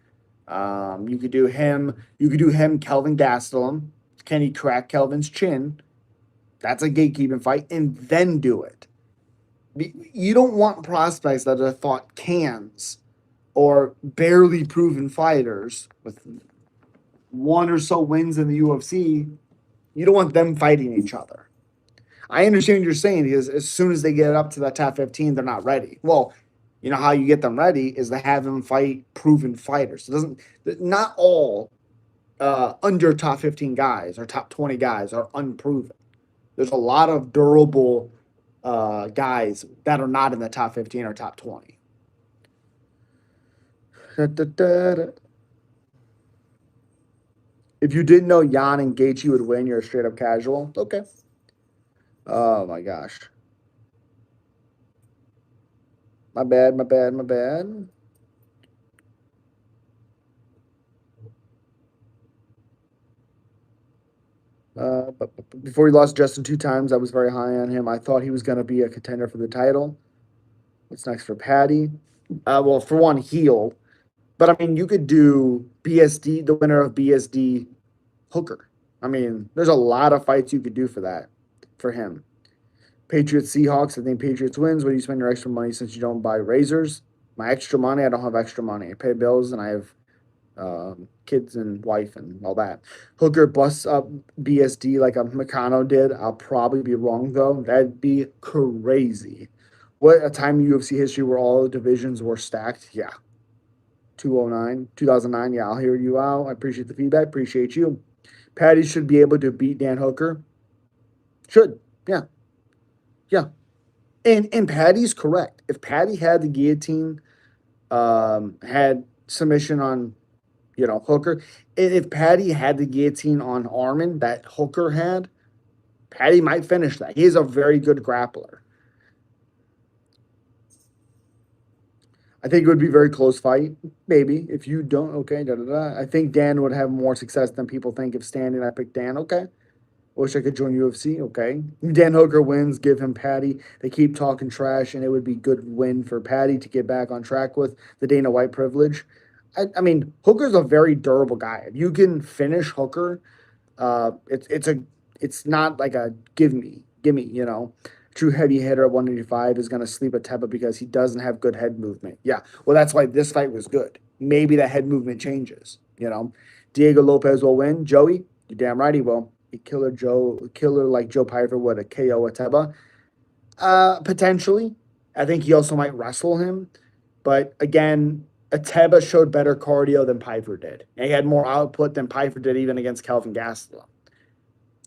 You could do him. You could do him, Kelvin Gastelum. Can he crack Kelvin's chin? That's a gatekeeping fight, and then do it. You don't want prospects that are thought cans or barely proven fighters with one or so wins in the UFC. You don't want them fighting each other. I understand what you're saying because as soon as they get up to that top 15, they're not ready. Well, you know how you get them ready is to have them fight proven fighters. It doesn't not all under top 15 guys or top 20 guys are unproven. There's a lot of durable guys that are not in the top 15 or top 20. If you didn't know Jan and Gaethje would win, you're a straight up casual. Okay. Oh my gosh. My bad, my bad, my bad. But before he lost Justin 2 times, I was very high on him. I thought he was going to be a contender for the title. What's next for Patty? Well, for one, heel. But I mean, you could do BSD, the winner of BSD Hooker. I mean, there's a lot of fights you could do for that, for him. Patriots Seahawks. I think Patriots wins. What do you spend your extra money since you don't buy razors? My extra money, I don't have extra money. I pay bills and I have kids and wife and all that. Hooker busts up BSD like a Meccano did. I'll probably be wrong though. That'd be crazy. What a time in UFC history where all the divisions were stacked. Yeah. 209, 2009. Yeah, I'll hear you out. I appreciate the feedback. Appreciate you. Patty should be able to beat Dan Hooker. Should. Yeah. Yeah. And Patty's correct. If Patty had the guillotine, had submission on Hooker. If Patty had the guillotine on Armin that Hooker had, Patty might finish that. He is a very good grappler. I think it would be a very close fight. Maybe. If you don't, okay, da da da. I think Dan would have more success than people think if standing. I picked Dan. Okay. Wish I could join UFC. Okay. Dan Hooker wins. Give him Patty. They keep talking trash, and it would be good win for Patty to get back on track with the Dana White privilege. I mean, Hooker's a very durable guy. If you can finish Hooker, it's not like a give me. true heavy hitter at 185 is going to sleep at Teba because he doesn't have good head movement. Yeah, well, that's why this fight was good. Maybe that head movement changes. Diego Lopez will win. Joey, you're damn right he will. A killer like Joe Piper would a KO at Teba. Potentially. I think he also might wrestle him. But again, Ateba showed better cardio than Piper did. And he had more output than Piper did even against Kelvin Gastelum.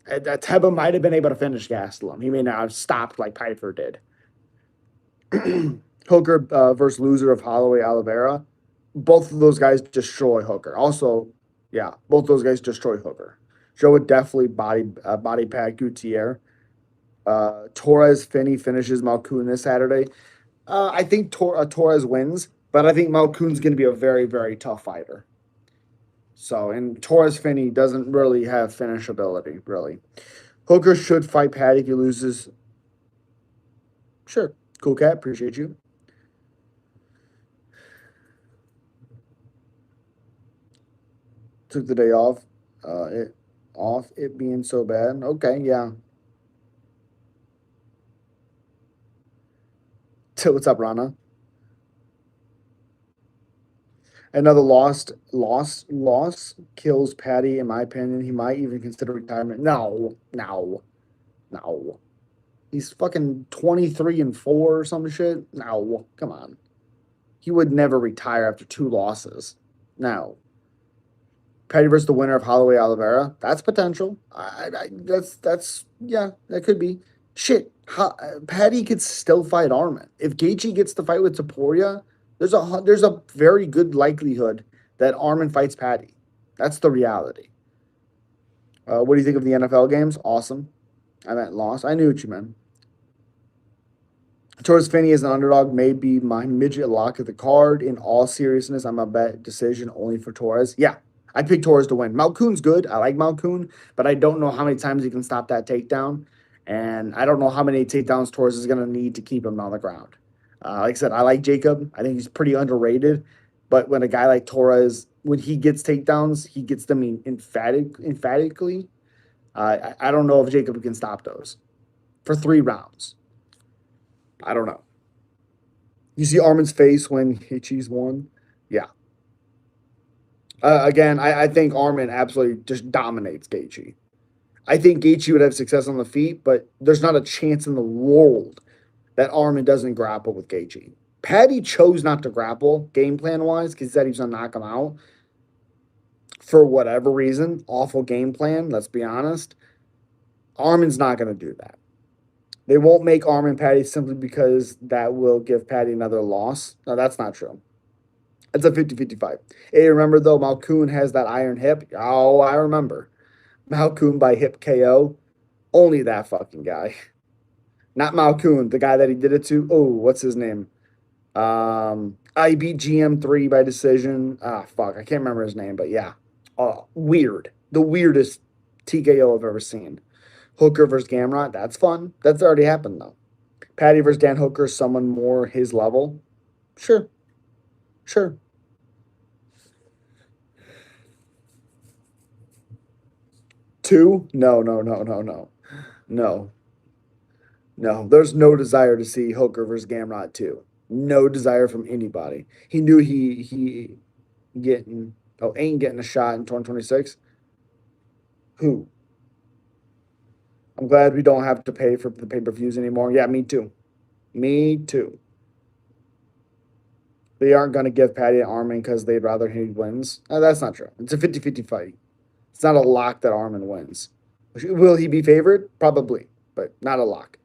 Ateba might have been able to finish Gastelum. He may not have stopped like Piper did. Hooker versus loser of Holloway Oliveira. Both of those guys destroy Hooker. Also, yeah, both those guys destroy Hooker. Joe would definitely body pad Gutierrez. Torres Finney finishes Malkoun this Saturday. I think Torres wins, but I think Malkoun's going to be a very, very tough fighter. So, and Torres Finney doesn't really have finish ability, really. Hooker should fight Patty if he loses. Sure. Cool cat. Appreciate you. Took the day off. It being so bad. Okay, yeah. So what's up, Rana? Another loss kills Patty, in my opinion. He might even consider retirement. No, no, no. He's fucking 23-4 or some shit. No, come on. He would never retire after 2 losses. No. Petty versus the winner of Holloway Oliveira. That's potential. That's yeah, that could be. Shit, Petty could still fight Armin. If Gaethje gets the fight with Taporia, there's a very good likelihood that Armin fights Patty. That's the reality. What do you think of the NFL games? Awesome. I meant loss. I knew what you meant. Torres Finney as an underdog may be my midget lock of the card. In all seriousness, I'm a bet decision only for Torres. Yeah, I picked Torres to win. Malkoun's good. I like Malkoun, but I don't know how many times he can stop that takedown. And I don't know how many takedowns Torres is going to need to keep him on the ground. Like I said, I like Jacob. I think he's pretty underrated. But when a guy like Torres, when he gets takedowns, he gets them emphatically. I don't know if Jacob can stop those for 3 rounds. I don't know. You see Armin's face when Hitchie's won? Yeah. Again, I think Armin absolutely just dominates Gaethje. I think Gaethje would have success on the feet, but there's not a chance in the world that Armin doesn't grapple with Gaethje. Paddy chose not to grapple game plan wise because he said he was going to knock him out for whatever reason. Awful game plan, let's be honest. Armin's not going to do that. They won't make Armin Patty simply because that will give Patty another loss. No, that's not true. It's a 50-50 fight. Hey, remember though, Malkoun has that iron hip? Oh, I remember. Malkoun by hip KO. Only that fucking guy. Not Malkoun, the guy that he did it to. Oh, what's his name? I beat GM3 by decision. Ah, fuck. I can't remember his name, but yeah. Weird. The weirdest TKO I've ever seen. Hooker versus Gamrot. That's fun. That's already happened, though. Patty versus Dan Hooker, someone more his level. Sure. Sure. Two? No, no, no, no, no. No. No. There's no desire to see Hooker versus Gamrot 2. No desire from anybody. He knew he getting ain't getting a shot in 2026. Who? I'm glad we don't have to pay for the pay-per-views anymore. Yeah, me too. Me too. They aren't going to give Patty an Armin because they'd rather he wins. That's not true. It's a 50-50 fight. It's not a lock that Armin wins. Will he be favored? Probably, but not a lock.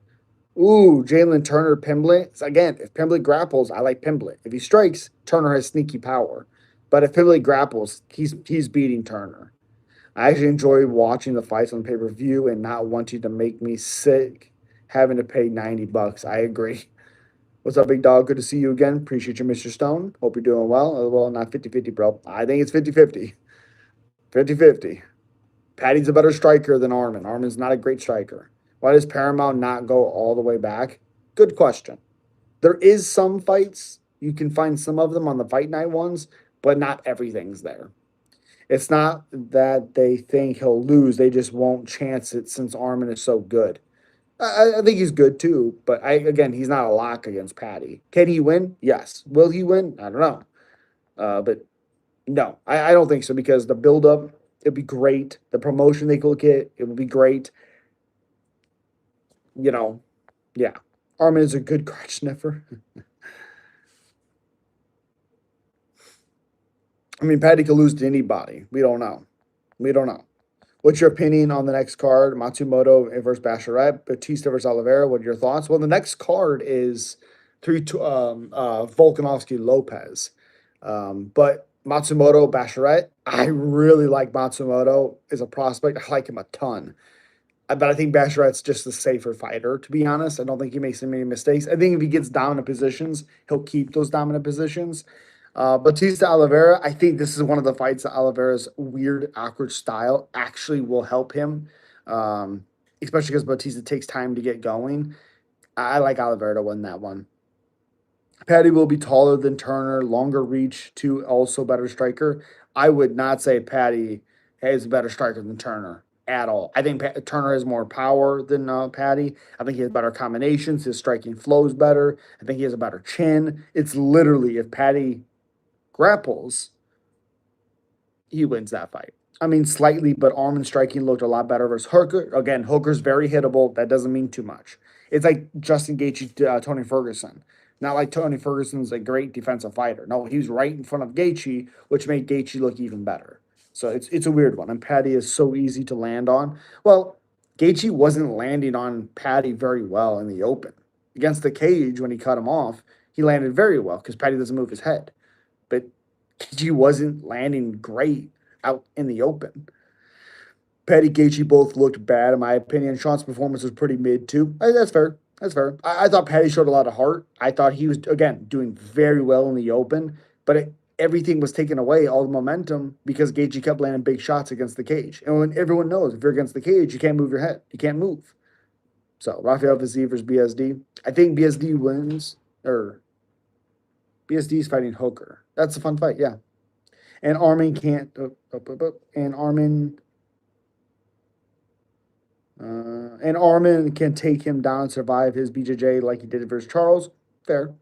Ooh, Jalen Turner, Pimblett. Again, if Pimblett grapples, I like Pimblett. If he strikes, Turner has sneaky power. But if Pimblett grapples, he's beating Turner. I actually enjoy watching the fights on pay-per-view and not wanting to make me sick having to pay $90. I agree. What's up, big dog? Good to see you again. Appreciate you, Mr. Stone. Hope you're doing well. Well, not 50-50, bro. I think it's 50-50. 50-50. Patty's a better striker than Armin. Armin's not a great striker. Why does Paramount not go all the way back? Good question. There is some fights. You can find some of them on the fight night ones, but not everything's there. It's not that they think he'll lose. They just won't chance it since Armin is so good. I think he's good too, but again, he's not a lock against Patty. Can he win? Yes. Will he win? I don't know. But no, I don't think so because the build-up, it'd be great. The promotion they could get, it would be great. You know, yeah. Armin is a good crotch sniffer. I mean, Patty could lose to anybody. We don't know. We don't know. What's your opinion on the next card? Matsumoto versus Basharat, Batista versus Oliveira. What are your thoughts? Well, the next card is Volkanovski Lopez. But Matsumoto Basharat, I really like Matsumoto as a prospect. I like him a ton. But I think Basharat's just the safer fighter, to be honest. I don't think he makes many mistakes. I think if he gets dominant positions, he'll keep those dominant positions. Batista Oliveira, I think this is one of the fights that Oliveira's weird, awkward style actually will help him, especially because Batista takes time to get going. I like Oliveira to win that one. Patty will be taller than Turner, longer reach, too, also better striker. I would not say Patty is a better striker than Turner at all. I think Turner has more power than Patty. I think he has better combinations. His striking flows better. I think he has a better chin. It's literally if Patty grapples, he wins that fight. I mean, slightly, but arm and striking looked a lot better versus Hooker. Again, Hooker's very hittable. That doesn't mean too much. It's like Justin Gaethje, Tony Ferguson. Not like Tony Ferguson's a great defensive fighter. No, he was right in front of Gaethje, which made Gaethje look even better. So it's a weird one. And Patty is so easy to land on. Well, Gaethje wasn't landing on Patty very well in the open. Against the cage, when he cut him off, he landed very well because Patty doesn't move his head. But Gaethje wasn't landing great out in the open. Petty Gaethje both looked bad, in my opinion. Sean's performance was pretty mid, too. That's fair. That's fair. I thought Petty showed a lot of heart. I thought he was, again, doing very well in the open, but everything was taken away, all the momentum, because Gaethje kept landing big shots against the cage. And when everyone knows, if you're against the cage, you can't move your head. You can't move. So, Rafael Fiziev versus BSD. I think BSD wins, or BSD is fighting Hooker. That's a fun fight, yeah. And Armin can't, and Armin can take him down, survive his BJJ like he did versus Charles. Fair.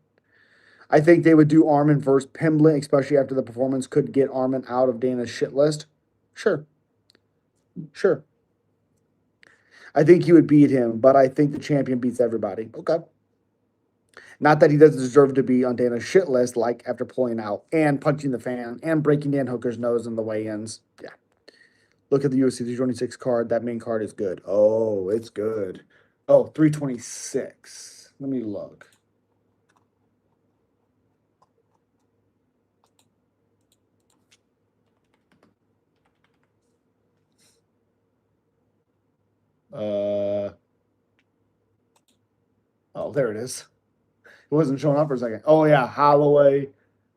I think they would do Armin versus Pimblett, especially after the performance could get Armin out of Dana's shit list. Sure. Sure. I think he would beat him, but I think the champion beats everybody. Okay. Not that he doesn't deserve to be on Dana's shit list, like after pulling out and punching the fan and breaking Dan Hooker's nose in the weigh-ins. Yeah. Look at the UFC 326 card. That main card is good. Oh, it's good. Oh, 326. Let me look. Oh, there it is. It wasn't showing up for a second. Oh, yeah. Holloway,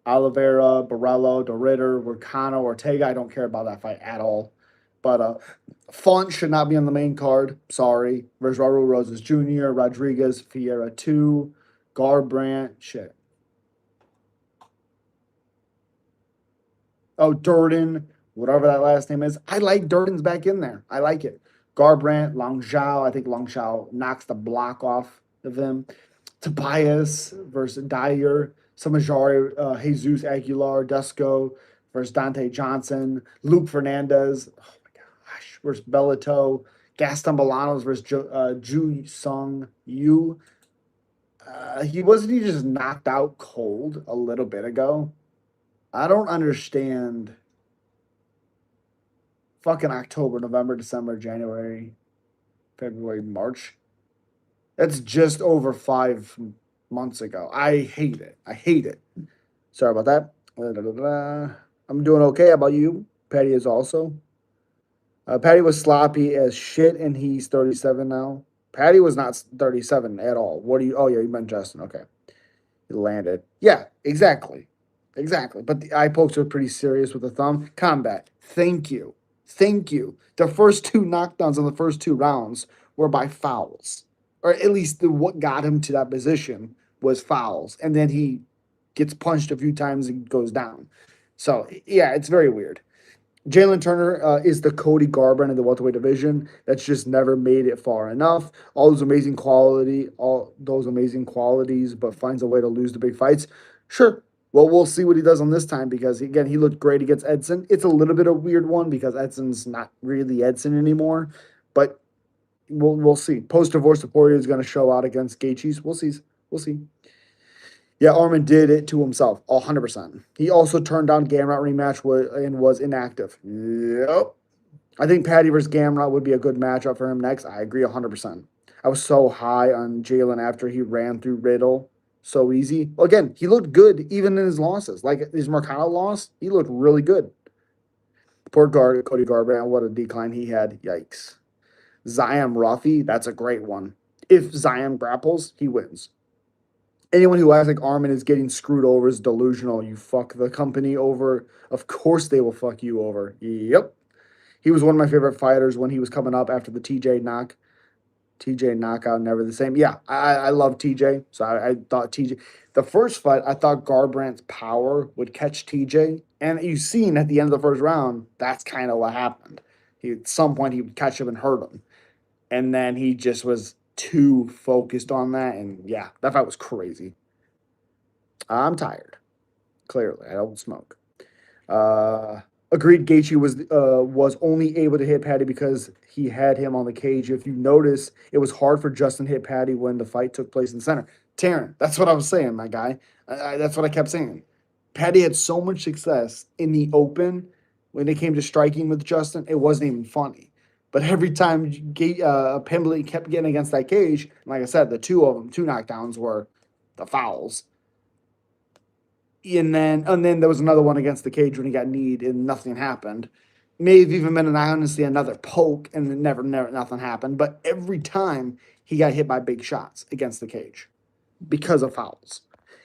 Oliveira, Borrello, DeRitter, Ricano, Ortega. I don't care about that fight at all. But Font should not be on the main card. Sorry. Versus Raul Rosas Jr., Rodriguez, Fiera 2, Garbrandt. Shit. Oh, Durden, whatever that last name is. I like Durden's back in there. I like it. Garbrandt, Long Zhao. I think Long Zhao knocks the block off of him. Tobias versus Dyer. Samajari, Jesus Aguilar, Dusko versus Dante Johnson. Luke Fernandez. Oh my gosh. Versus Bellato. Gaston Bolanos versus Ju Sung Yu. He just knocked out cold a little bit ago. I don't understand fucking October, November, December, January, February, March. That's just over 5 months ago. I hate it. I hate it. Sorry about that. I'm doing okay. How about you? Patty is also. Patty was sloppy as shit, and he's 37 now. Patty was not 37 at all. What do you? Oh yeah, you meant Justin. Okay, he landed. Yeah, exactly. Exactly. But the eye pokes are pretty serious with the thumb. Combat. Thank you. Thank you. The first two knockdowns in the first 2 rounds were by fouls. Or at least what got him to that position was fouls. And then he gets punched a few times and goes down. So, yeah, it's very weird. Jalen Turner is the Cody Garbrandt of the welterweight division. That's just never made it far enough. All those amazing qualities, but finds a way to lose the big fights. Sure. Well, we'll see what he does on this time because again, he looked great against Edson. It's a little bit of a weird one because Edson's not really Edson anymore, but we'll see. Post divorce, Taporia is going to show out against Gaethje's. We'll see. We'll see. Yeah, Armin did it to himself, 100%. He also turned down Gamrot rematch and was inactive. Yep. I think Patty versus Gamrot would be a good matchup for him next. I agree 100%. I was so high on Jalen after he ran through Riddle so easy. Well, again, he looked good even in his losses. Like his Mercado loss, he looked really good. Cody Garbrandt, what a decline he had. Yikes. Zion Ruffy, that's a great one. If Zion grapples, he wins. Anyone who acts like Armin is getting screwed over is delusional. You fuck the company over. Of course they will fuck you over. Yep. He was one of my favorite fighters when he was coming up after the TJ knockout, never the same. Yeah, I love TJ. So I thought TJ, the first fight, I thought Garbrandt's power would catch TJ. And you've seen at the end of the first round, that's kind of what happened. At some point, he would catch him and hurt him. And then he just was too focused on that. And yeah, that fight was crazy. I'm tired. Clearly, I don't smoke. Uh, Agreed. Gaethje was only able to hit Patty because he had him on the cage. If you notice, it was hard for Justin to hit Patty when the fight took place in the center. Taryn, that's what I was saying, my guy. That's what I kept saying. Patty had so much success in the open when it came to striking with Justin. It wasn't even funny. But every time Pimbley kept getting against that cage, like I said, the two of them, two knockdowns were the fouls. And then there was another one against the cage when he got kneed and nothing happened. May have even been honestly another poke and then never nothing happened. But every time he got hit by big shots against the cage because of fouls.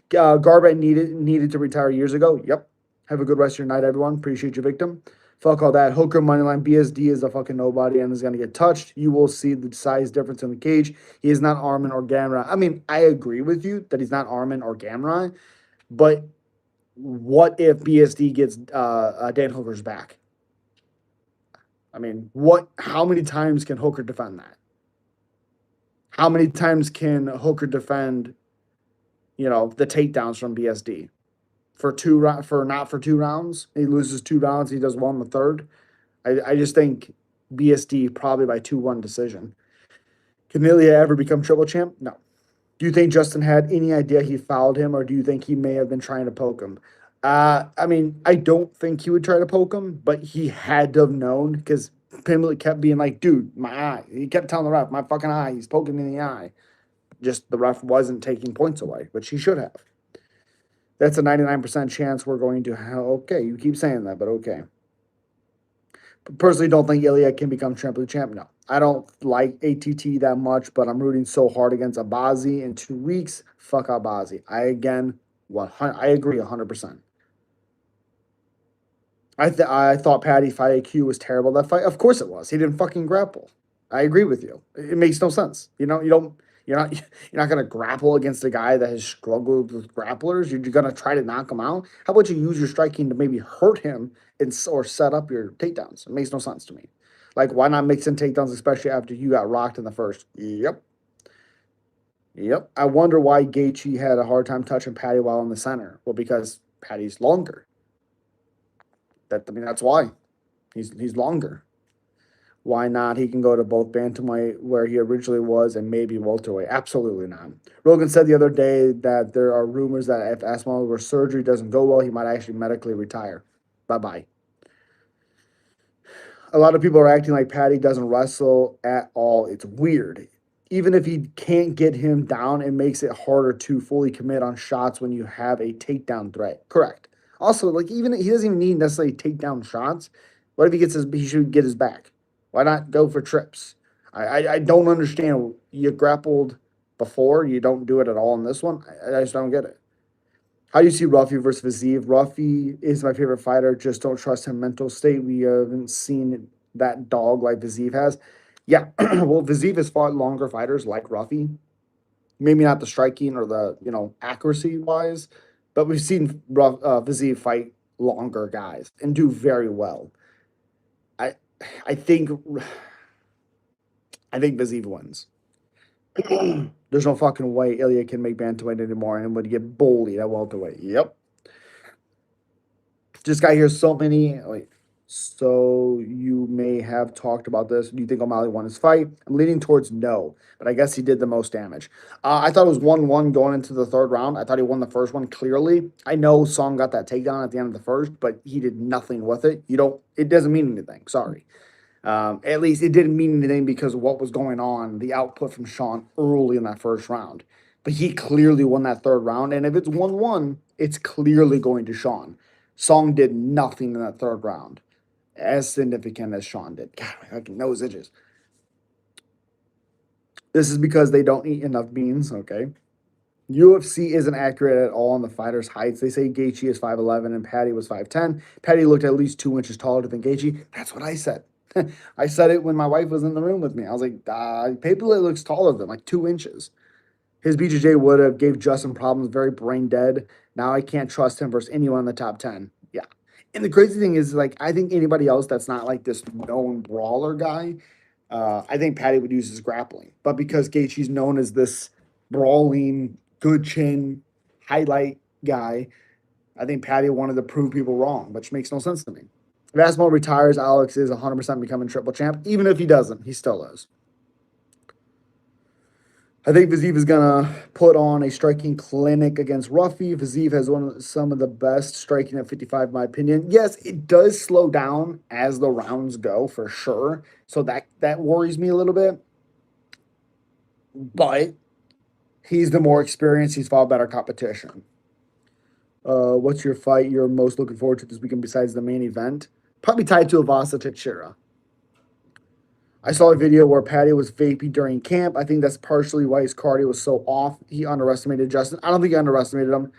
Garbrandt needed to retire years ago. Yep. Have a good rest of your night, everyone. Appreciate your victim. Fuck all that. Hooker moneyline. BSD is a fucking nobody and is going to get touched. You will see the size difference in the cage. He is not Armin or Gamrot. I mean, I agree with you that he's not Armin or Gamrot, but what if BSD gets Dan Hooker's back? I mean, how many times can Hooker defend that? How many times can Hooker defend, the takedowns from BSD? For 2 rounds? He loses 2 rounds, he does one in the third. I just think BSD probably by 2-1 decision. Can Ilya ever become triple champ? No. Do you think Justin had any idea he fouled him, or do you think he may have been trying to poke him? I mean, I don't think he would try to poke him, but he had to have known because Pimblett kept being like, dude, my eye. He kept telling the ref, my fucking eye. He's poking me in the eye. Just the ref wasn't taking points away, which he should have. That's a 99% chance we're going to have. Okay, you keep saying that, but okay. Personally, don't think Ilya can become triple champ. No, I don't like ATT that much, but I'm rooting so hard against Abazi in 2 weeks. Fuck Abazi. I agree 100%. I thought Patty fight IQ was terrible. That fight, of course it was. He didn't fucking grapple. I agree with you. It makes no sense. You're not gonna grapple against a guy that has struggled with grapplers. You're gonna try to knock him out. How about you use your striking to maybe hurt him or set up your takedowns? It makes no sense to me. Like, why not mix in takedowns, especially after you got rocked in the first? Yep. I wonder why Gaethje had a hard time touching Patty while in the center. Well, because Patty's longer. That's why. He's longer. Why not? He can go to both bantamweight where he originally was and maybe welterweight. Absolutely not. Rogan said the other day that there are rumors that if Asamoah surgery doesn't go well, he might actually medically retire. Bye-bye. A lot of people are acting like Patty doesn't wrestle at all. It's weird. Even if he can't get him down, it makes it harder to fully commit on shots when you have a takedown threat. Correct. Also, like, even he doesn't even need necessarily takedown shots. What if he should get his back? Why not go for trips? I don't understand. You grappled before, you don't do it at all in this one. I just don't get it. How do you see Ruffy versus Viziev? Ruffy is my favorite fighter. Just don't trust him mental state. We haven't seen that dog like Viziev has. Yeah, well, Viziev has fought longer fighters like Ruffy. Maybe not the striking or the accuracy wise, but we've seen Viziev fight longer guys and do very well. I think I think Viziev wins. There's no fucking way Ilya can make bantamweight anymore and would get bullied at welterweight. Yep. Just got here so many. Wait, so you may have talked about this. Do you think O'Malley won his fight? I'm leaning towards no, but I guess he did the most damage. I thought it was 1-1 going into the third round. I thought he won the first one clearly. I know Song got that takedown at the end of the first, but he did nothing with it. You don't. It doesn't mean anything. Sorry. At least it didn't mean anything because of what was going on, the output from Sean early in that first round. But he clearly won that third round. And if it's 1-1, it's clearly going to Sean. Song did nothing in that third round as significant as Sean did. God, my fucking nose itches. This is because they don't eat enough beans, okay? UFC isn't accurate at all on the fighters' heights. They say Gaethje is 5'11 and Patty was 5'10. Patty looked at least 2 inches taller than Gaethje. That's what I said. I said it when my wife was in the room with me. I was like, Paper looks taller than like 2 inches. His BJJ would have gave Justin problems, very brain dead. Now I can't trust him versus anyone in the top 10. Yeah. And the crazy thing is, like, I think anybody else that's not like this known brawler guy, I think Patty would use his grappling. But because Gaethje's known as this brawling, good chin, highlight guy, I think Patty wanted to prove people wrong, which makes no sense to me. If Aspinall retires, Alex is 100% becoming triple champ. Even if he doesn't, he still is. I think Viziev is going to put on a striking clinic against Ruffy. Viziev has some of the best striking at 55, in my opinion. Yes, it does slow down as the rounds go, for sure. So that worries me a little bit. But he's the more experienced. He's fought better competition. What's your fight you're most looking forward to this weekend besides the main event? Probably tied to Avasa Teixeira. I saw a video where Patty was vaping during camp. I think that's partially why his cardio was so off. He underestimated Justin. I don't think he underestimated him.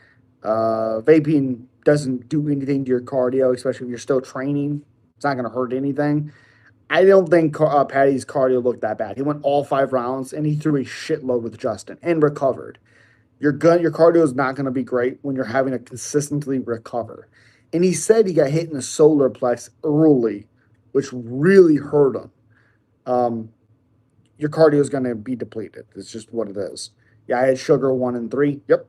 Vaping doesn't do anything to your cardio, especially if you're still training. It's not going to hurt anything. I don't think Patty's cardio looked that bad. He went all 5 rounds and he threw a shitload with Justin and recovered. Your cardio is not going to be great when you're having to consistently recover. And he said he got hit in the solar plex early, which really hurt him. Your cardio is going to be depleted. It's just what it is. Yeah, I had Sugar 1 and 3. Yep.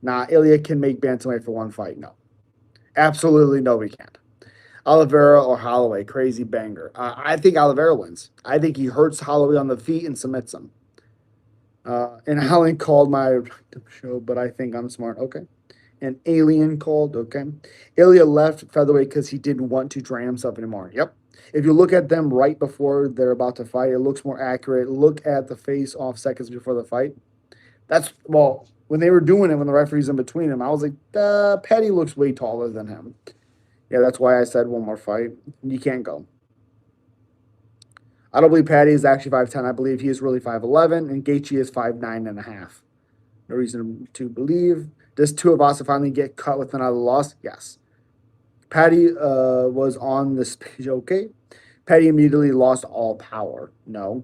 Nah, Ilya can make bantamweight for one fight. No. Absolutely no, we can't. Oliveira or Holloway, crazy banger. I think Oliveira wins. I think he hurts Holloway on the feet and submits him. And Alan called my show, but I think I'm smart. Okay. And Alien called. Okay. Ilya left featherweight because he didn't want to drain himself anymore. Yep. If you look at them right before they're about to fight, it looks more accurate. Look at the face-off seconds before the fight. When they were doing it, when the referee's in between them, I was like, Petty looks way taller than him. Yeah, that's why I said one more fight. You can't go. I don't believe Patty is actually 5'10". I believe he is really 5'11", and Gaethje is 5'9.5". No reason to believe. Does Tuivasa finally get cut with another loss? Yes. Patty was on this page, okay. Patty immediately lost all power. No.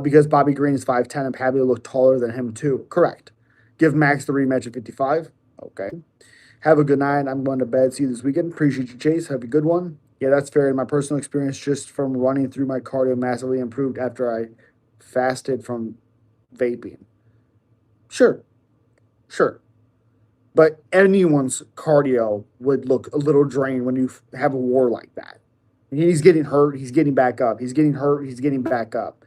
Because Bobby Green is 5'10", and Patty looked taller than him too. Correct. Give Max the rematch at 55. Okay. Have a good night. I'm going to bed. See you this weekend. Appreciate you, Chase. Have a good one. Yeah, that's fair. In my personal experience, just from running through my cardio massively improved after I fasted from vaping. Sure. But anyone's cardio would look a little drained when you have a war like that. He's getting hurt. He's getting back up. He's getting hurt. He's getting back up.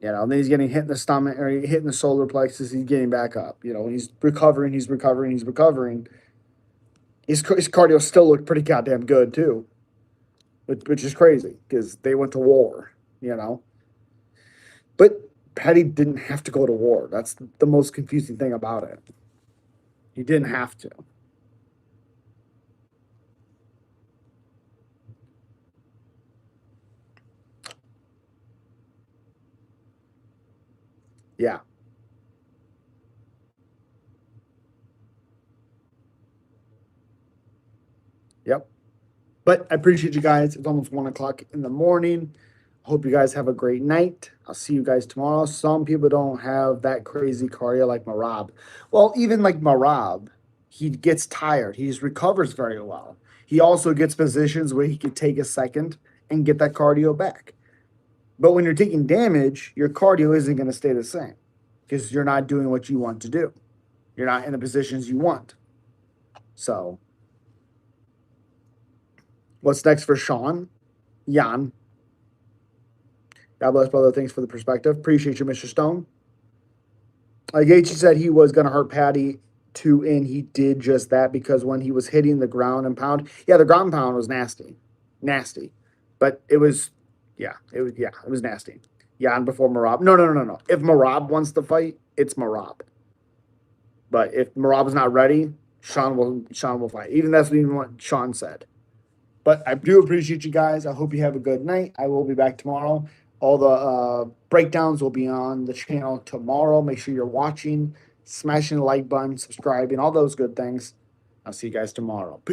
And then he's getting hit in the stomach or hit in the solar plexus. He's getting back up. He's recovering. He's recovering. He's recovering. His cardio still looked pretty goddamn good too, which is crazy because they went to war. But Petty didn't have to go to war. That's the most confusing thing about it. He didn't have to. Yeah. Yep. But I appreciate you guys. It's almost 1 o'clock in the morning. Hope you guys have a great night. I'll see you guys tomorrow. Some people don't have that crazy cardio like Marab. Well, even like Marab, he gets tired. He just recovers very well. He also gets positions where he could take a second and get that cardio back. But when you're taking damage, your cardio isn't going to stay the same because you're not doing what you want to do. You're not in the positions you want. So, what's next for Sean? Jan. God bless, brother. Thanks for the perspective. Appreciate you, Mr. Stone. Gaethje said he was going to hurt Patty too, and he did just that because when he was hitting the ground and pound, yeah, the ground and pound was nasty, but it was, it was nasty. Yeah, and before Marab, no. If Marab wants to fight, it's Marab. But if Marab's not ready, Sean will fight. Even that's even what Sean said. But I do appreciate you guys. I hope you have a good night. I will be back tomorrow. All the breakdowns will be on the channel tomorrow. Make sure you're watching, smashing the like button, subscribing, all those good things. I'll see you guys tomorrow.